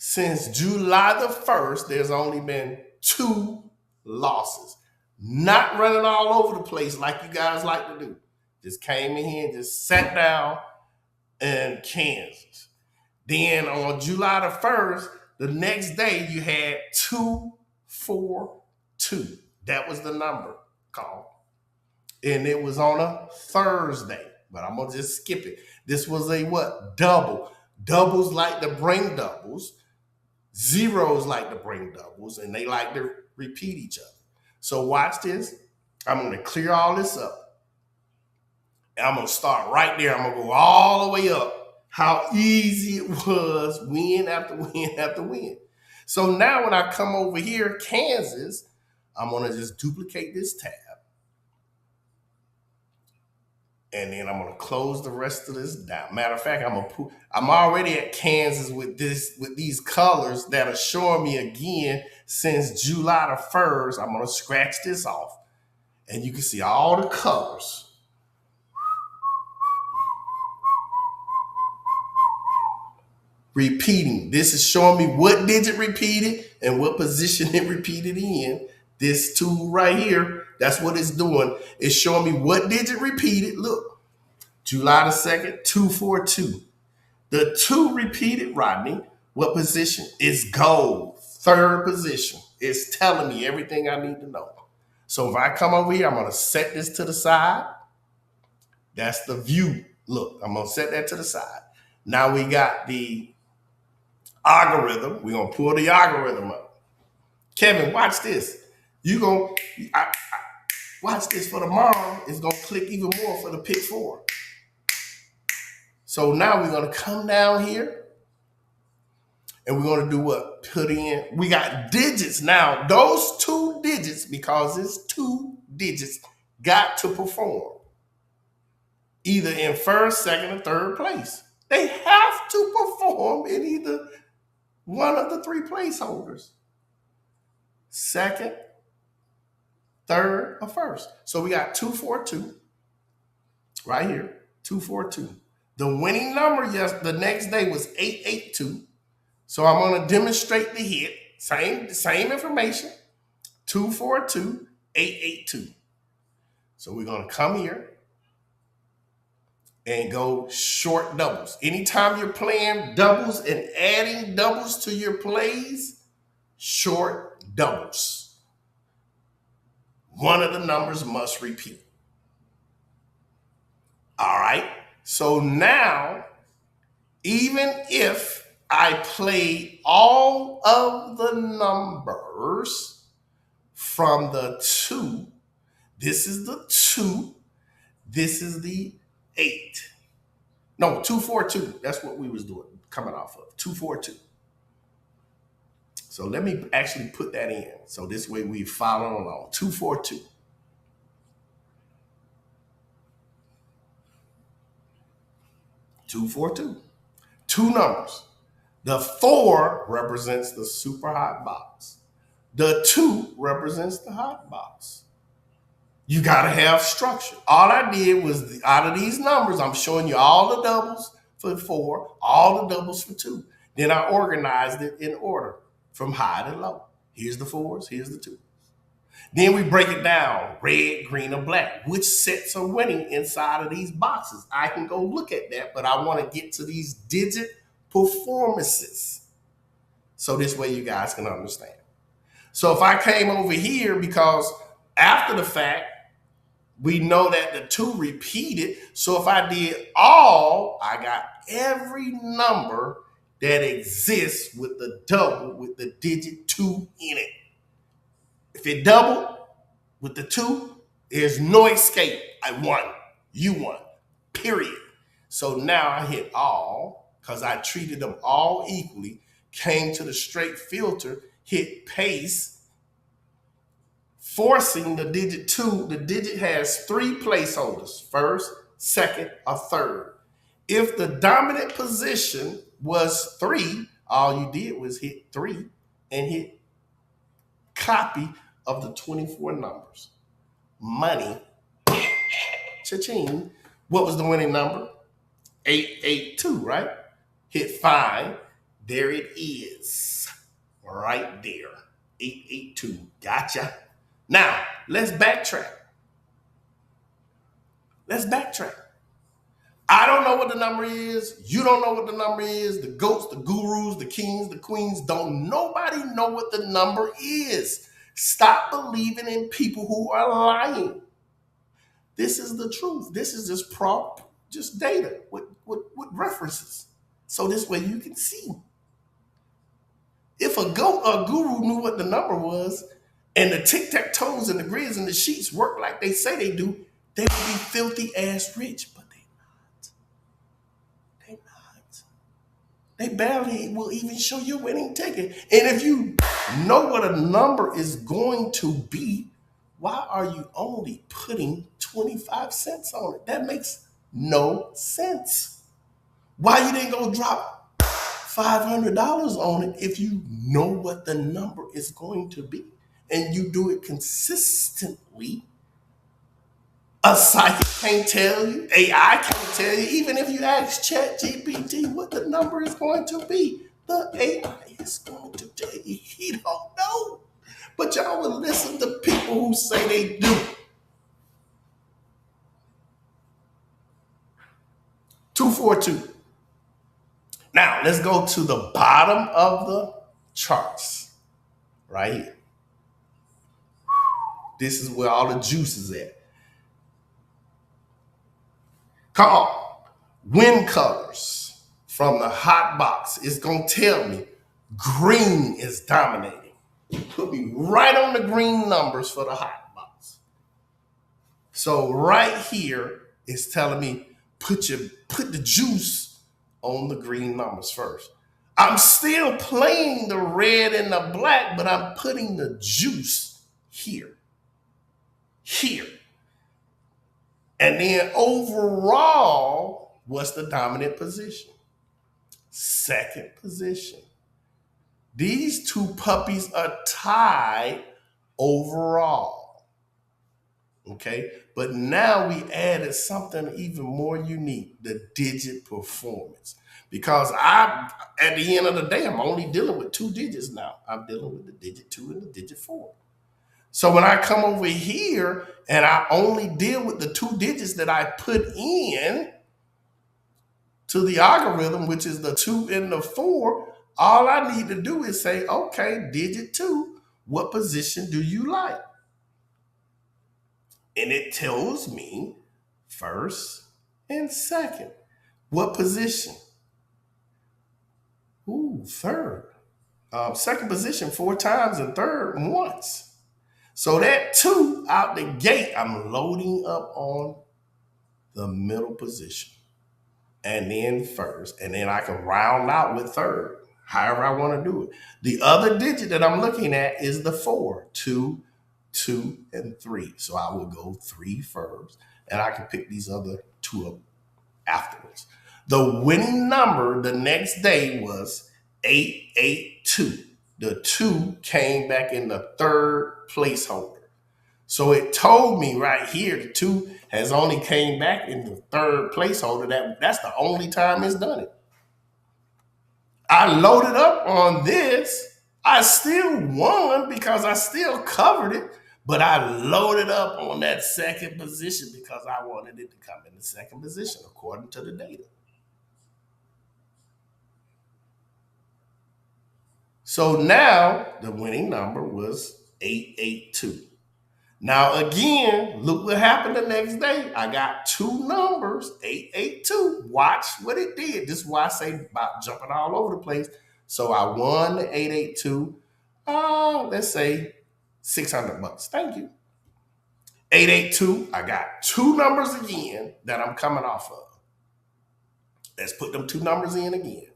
Since July the 1st, there's only been 2 losses. Not running all over the place like you guys like to do. Just came in here and just sat down in Kansas. Then on July the 1st, the next day you had 242. That was the number called. And it was on a Thursday. But I'm gonna just skip it. This was a what? Double. Doubles like to bring doubles. Zeros like to bring doubles, and they like to repeat each other. So watch this. I'm going to clear all this up. And I'm going to start right there. I'm going to go all the way up. How easy it was, win after win after win. So now when I come over here, Kansas, I'm going to just duplicate this tab. And then I'm gonna close the rest of this down. Matter of fact, I'm already at Kansas with these colors that are showing me again since July the 1st. I'm gonna scratch this off, and you can see all the colors. Repeating. This is showing me what digit repeated and what position it repeated in. This tool right here, that's what it's doing. It's showing me what digit repeated. Look, July the 2nd, 242. The 2 repeated, Rodney. What position? It's gold. 3rd position. It's telling me everything I need to know. So if I come over here, I'm going to set this to the side. That's the view. Look, I'm going to set that to the side. Now we got the algorithm. We're going to pull the algorithm up. Kevin, watch this. Watch this for tomorrow. It's going to click even more for the pick 4. So now we're going to come down here and we're going to do what? Put in, we got digits now. Those 2 digits, because it's 2 digits, got to perform either in 1st, 2nd, or 3rd place. They have to perform in either one of the 3 placeholders. 2nd, 3rd, or 1st. So we got 242 right here, 242. The winning number the next day was 882. So I'm going to demonstrate the hit. Same information. 242, 882. So we're going to come here and go short doubles. Anytime you're playing doubles and adding doubles to your plays, short doubles. One of the numbers must repeat. All right. So now, even if I play all of the numbers from the 2, this is the 2, this is the 8. No, 242. That's what we was doing, coming off of 242. So let me actually put that in. So this way we follow along. 242. 242. 2 numbers. The 4 represents the super hot box. The 2 represents the hot box. You got to have structure. All I did was, out of these numbers, I'm showing you all the doubles for 4, all the doubles for 2. Then I organized it in order from high to low. Here's the 4s, here's the 2s. Then we break it down, red, green, or black. Which sets are winning inside of these boxes? I can go look at that, but I want to get to these digit performances. So this way you guys can understand. So if I came over here, because after the fact, we know that the 2 repeated. So if I did all, I got every number that exists with the double with the digit 2 in it. If it doubled with the 2, there's no escape. I won. You won. Period. So now I hit all because I treated them all equally, came to the straight filter, hit paste, forcing the digit 2. The digit has 3 placeholders, 1st, 2nd, or 3rd. If the dominant position was 3, all you did was hit 3 and hit copy of the 24 numbers. Money, cha-ching. What was the winning number? 882, right? Hit 5, There it is. Right there. 882. Gotcha. Now, let's backtrack. Let's backtrack. I don't know what the number is. You don't know what the number is. The goats, the gurus, the kings, the queens, don't nobody know what the number is. Stop believing in people who are lying. This is the truth. This is just data with references. So this way you can see. If a goat or a guru knew what the number was, and the tic-tac-toes and the grids and the sheets work like they say they do, they would be filthy ass rich. But they not. They barely will even show you a winning ticket. And if you know what a number is going to be, why are you only putting 25 cents on it? That makes no sense. Why you didn't go drop $500 on it if you know what the number is going to be and you do it consistently? A psychic can't tell you, AI can't tell you, even if you ask ChatGPT what the number is going to be, the AI is going to tell you he don't know. But y'all will listen to people who say they do. 242. Now, let's go to the bottom of the charts, right here. This is where all the juice is at. Come on. Win colors from the hot box. It's going to tell me green is dominating. Put me right on the green numbers for the hot box. So right here is telling me put the juice on the green numbers first. I'm still playing the red and the black, but I'm putting the juice here. And then overall, what's the dominant position? Second position. These two puppies are tied overall. Okay, but now we added something even more unique, the digit performance. Because at the end of the day, I'm only dealing with two digits now. I'm dealing with the digit 2 and the digit 4. So when I come over here and I only deal with the two digits that I put in to the algorithm, which is the 2 and the 4, all I need to do is say, okay, digit 2, what position do you like? And it tells me first and second. What position? Ooh, third. Second position 4 times and third once. So that 2 out the gate, I'm loading up on the middle position. And then first. And then I can round out with third, however I want to do it. The other digit that I'm looking at is the 4, 2, 2, and 3. So I will go 3 first, and I can pick these other 2 up afterwards. The winning number the next day was 882. The 2 came back in the third placeholder. So it told me right here the 2 has only came back in the third placeholder. That's the only time it's done it. I loaded up on this. I still won because I still covered it, but I loaded up on that second position because I wanted it to come in the second position according to the data. So now the winning number was 882. Now again, look what happened the next day. I got 2 numbers, 882. Watch what it did. This is why I say about jumping all over the place. So I won the 882. Let's say $600. Thank you. 882. I got 2 numbers again that I'm coming off of. Let's put them 2 numbers in again.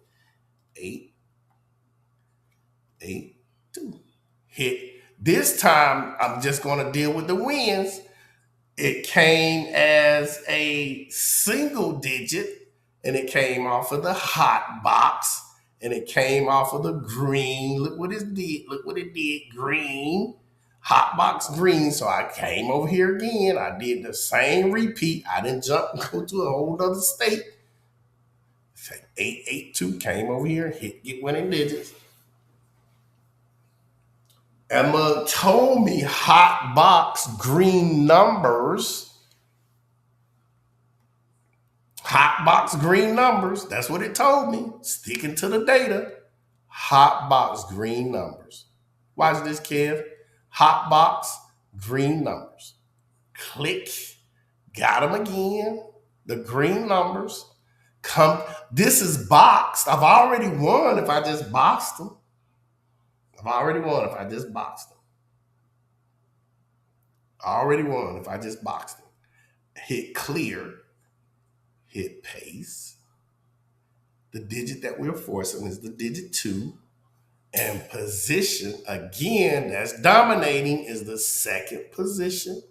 882. Hit. This time, I'm just going to deal with the wins. It came as a single digit, and it came off of the hot box, and it came off of the green. Look what it did. Look what it did. Green. Hot box green. So I came over here again. I did the same repeat. I didn't jump and go to a whole other state. 882 came over here, hit get winning digits. Emma told me hot box green numbers. Hot box green numbers. That's what it told me. Sticking to the data. Hot box green numbers. Watch this, Kev. Hot box green numbers. Click. Got them again. The green numbers. Come. This is boxed. I've already won if I just boxed them. I've already won if I just boxed them. I already won if I just boxed them. Hit clear. Hit paste. The digit that we're forcing is the digit 2. And position, again, that's dominating, is the second position.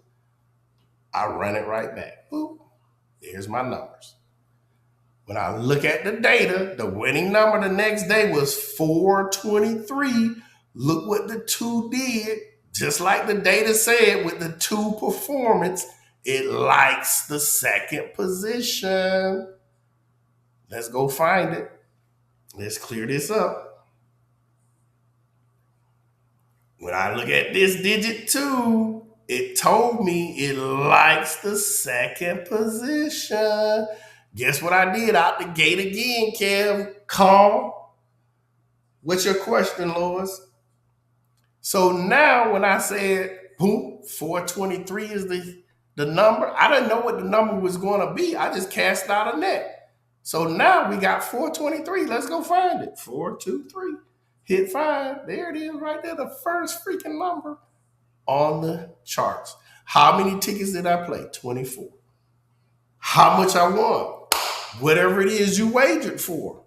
I run it right back. Boop. There's my numbers. When I look at the data, the winning number the next day was 423. Look what the 2 did. Just like the data said with the 2 performance, it likes the second position. Let's go find it. Let's clear this up. When I look at this digit 2, it told me it likes the second position. Guess what I did out the gate again, Kev? Calm. What's your question, Lois? So now when I said, boom, 423 is the number, I didn't know what the number was going to be. I just cast out a net. So now we got 423. Let's go find it. 423. Hit 5. There it is right there. The first freaking number on the charts. How many tickets did I play? 24. How much I won? Whatever it is you wagered for.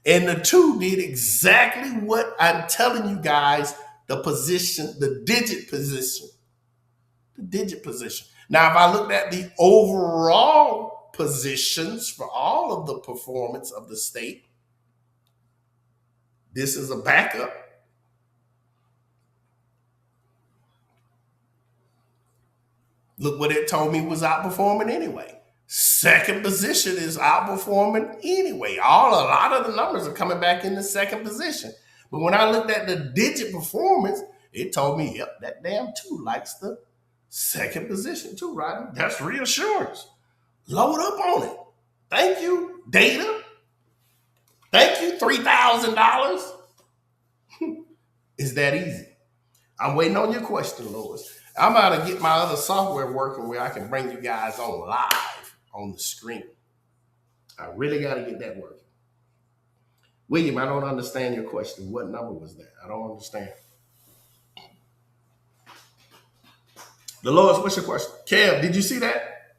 And the 2 did exactly what I'm telling you guys, the position, the digit position. The digit position. Now, if I looked at the overall positions for all of the performance of the state, this is a backup. Look what it told me was outperforming anyway. Second position is outperforming anyway. A lot of the numbers are coming back in the second position. But when I looked at the digit performance, it told me, yep, that damn 2 likes the second position too, right? That's reassurance. Load up on it. Thank you, data. Thank you, $3,000. It's that easy. I'm waiting on your question, Lois. I'm about to get my other software working where I can bring you guys on live on the screen. I really got to get that working. William, I don't understand your question. What number was that? I don't understand. Dolores, what's your question? Kev, did you see that?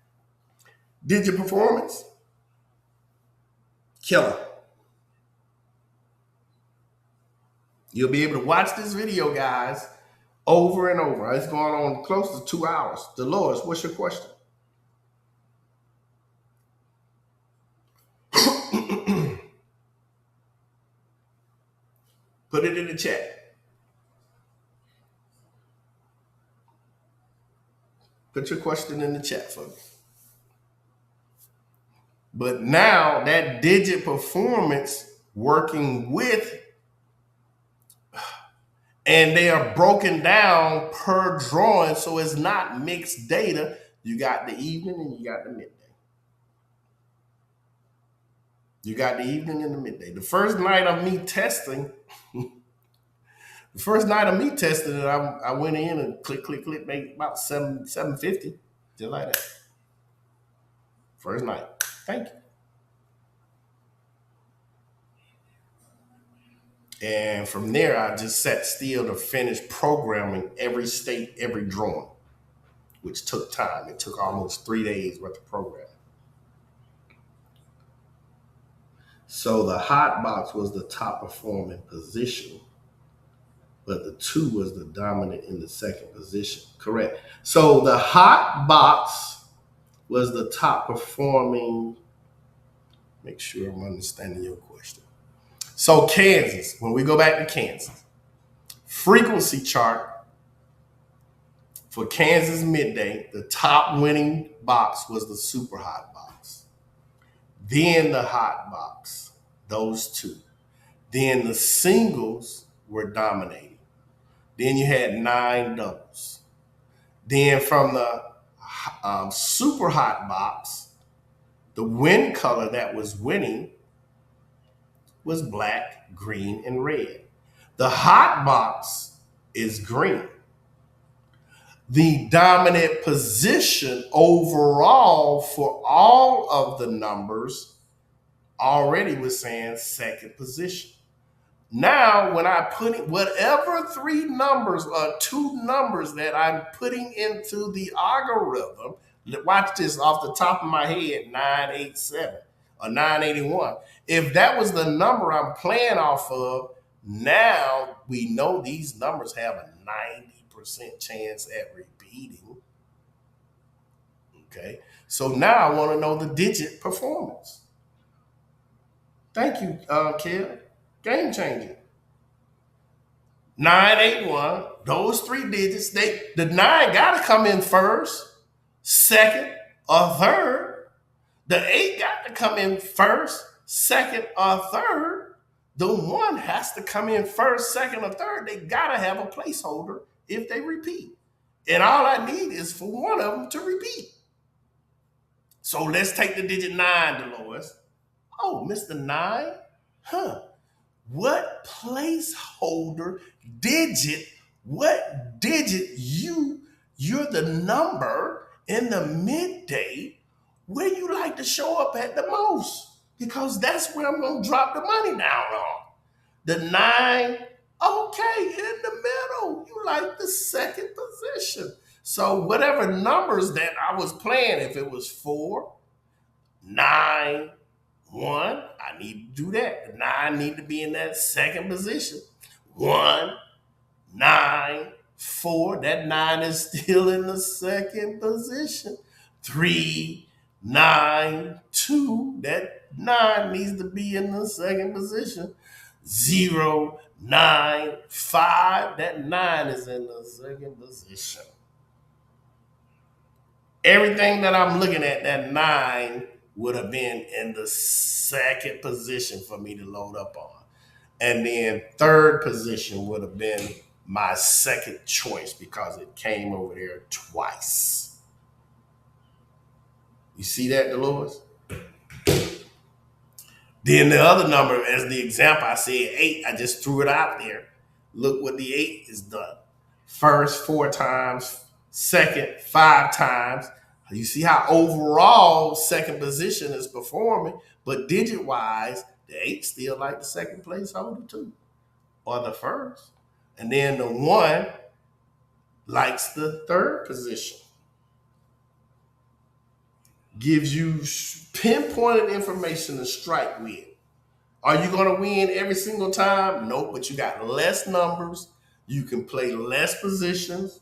Did your performance? Killer. You'll be able to watch this video, guys, over and over. It's going on close to 2 hours. Dolores, what's your question? Put it in the chat. Put your question in the chat for me. But now that digit performance working with, and they are broken down per drawing, so it's not mixed data. You got the evening and you got the midday. You got the evening and the midday. The first night of me testing, it, I went in and click, made about 750, just like that. First night. Thank you. And from there, I just sat still to finish programming every state, every drawing, which took time. It took almost 3 days worth of programming. So the hot box was the top performing position, but the 2 was the dominant in the second position. Correct. So the hot box was the top performing. Make sure I'm understanding your question. So Kansas, when we go back to Kansas, frequency chart for Kansas midday, the top winning box was the super hot box. then the hot box, those two. Then the singles were dominating. Then you had 9 doubles. Then from the super hot box, the win color that was winning was black, green, and red. The hot box is green. The dominant position overall for all of the numbers already was saying second position. Now, when I put in whatever 3 numbers or 2 numbers that I'm putting into the algorithm, watch this off the top of my head, 987 or 981. If that was the number I'm playing off of, now we know these numbers have a 90% chance at repeating. Okay. So now I want to know the digit performance. Thank you, Kev. Game changing. 981. Those 3 digits, the 9 gotta come in first, second, or third. The 8 got to come in first, second, or third. The 1 has to come in first, second, or third. They gotta have a placeholder if they repeat. And all I need is for one of them to repeat. So let's take the digit 9, Dolores. Oh, Mr. 9? Huh. What placeholder digit, what digit you're the number in the midday where you like to show up at the most? Because that's where I'm going to drop the money down on. The 9, okay, in the middle. You like the second position. So whatever numbers that I was playing, if it was 4, 9, 1, I need to do that. The 9 need to be in that second position. 1, 9, 4. That 9 is still in the second position. 3, 9, 2. That 9 needs to be in the second position. 0, 9, 5. That 9 is in the second position. Everything that I'm looking at, that 9 would have been in the second position for me to load up on. And then third position would have been my second choice because it came over there twice. You see that, Dolores? Then the other number, as the example, I said 8. I just threw it out there. Look what the 8 is done. First 4 times, second 5 times. You see how overall second position is performing, but digit-wise, the 8 still like the second place holder too, or the first. And then the 1 likes the third position. Gives you pinpointed information to strike with. Are you going to win every single time? Nope, but you got less numbers. You can play less positions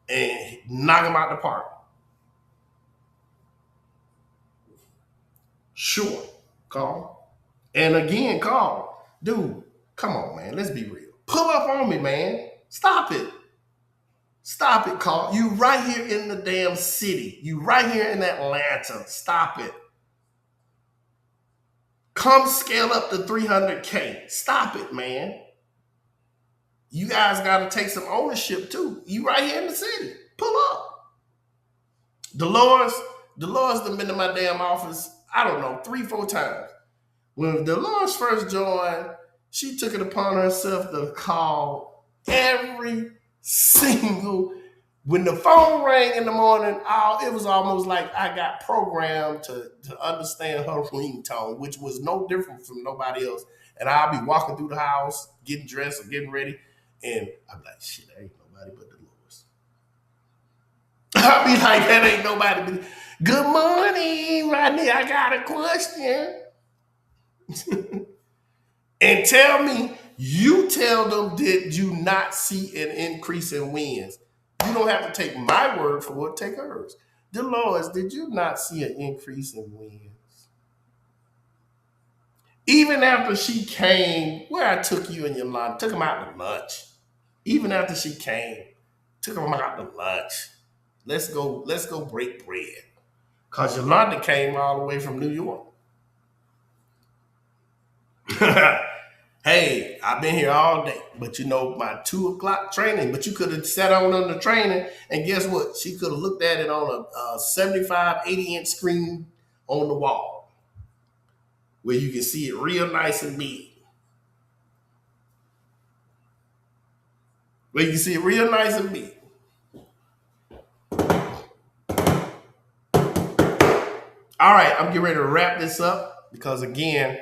and knock them out the park. Sure, Carl. And again, Carl, dude, come on, man. Let's be real. Pull up on me, man. Stop it. Stop it, Carl. You right here in the damn city. You right here in Atlanta. Stop it. Come scale up to 300K. Stop it, man. You guys got to take some ownership too. You right here in the city. Pull up. Dolores done been to my damn office, I don't know, 3-4 times. When Dolores first joined, she took it upon herself to call every single, when the phone rang in the morning, it was almost like I got programmed to understand her ringtone, which was no different from nobody else. And I'll be walking through the house, getting dressed or getting ready, and I'm like, shit, that ain't nobody but Dolores. I'll be like, that ain't nobody but, good morning, Rodney, I got a question. And tell me, you tell them, did you not see an increase in wins? You don't have to take my word for it, take hers. Dolores, did you not see an increase in wins? Even after she came, where I took you and Yolanda, took them out to lunch. Even after she came, took them out to lunch. Let's go break bread. Because Yolanda came all the way from New York. Hey, I've been here all day, but you know, my 2 o'clock training, but you could have sat on the training and guess what? She could have looked at it on a 75, 80-inch screen on the wall where you can see it real nice and big. Where you can see it real nice and big. All right, I'm getting ready to wrap this up because again,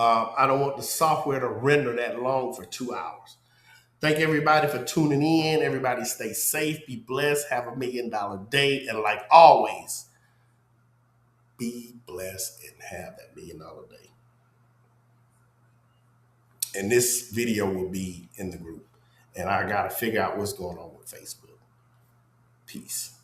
I don't want the software to render that long for 2 hours. Thank everybody for tuning in. Everybody stay safe, be blessed, have $1 million day. And like always, be blessed and have that $1 million day. And this video will be in the group. And I got to figure out what's going on with Facebook. Peace.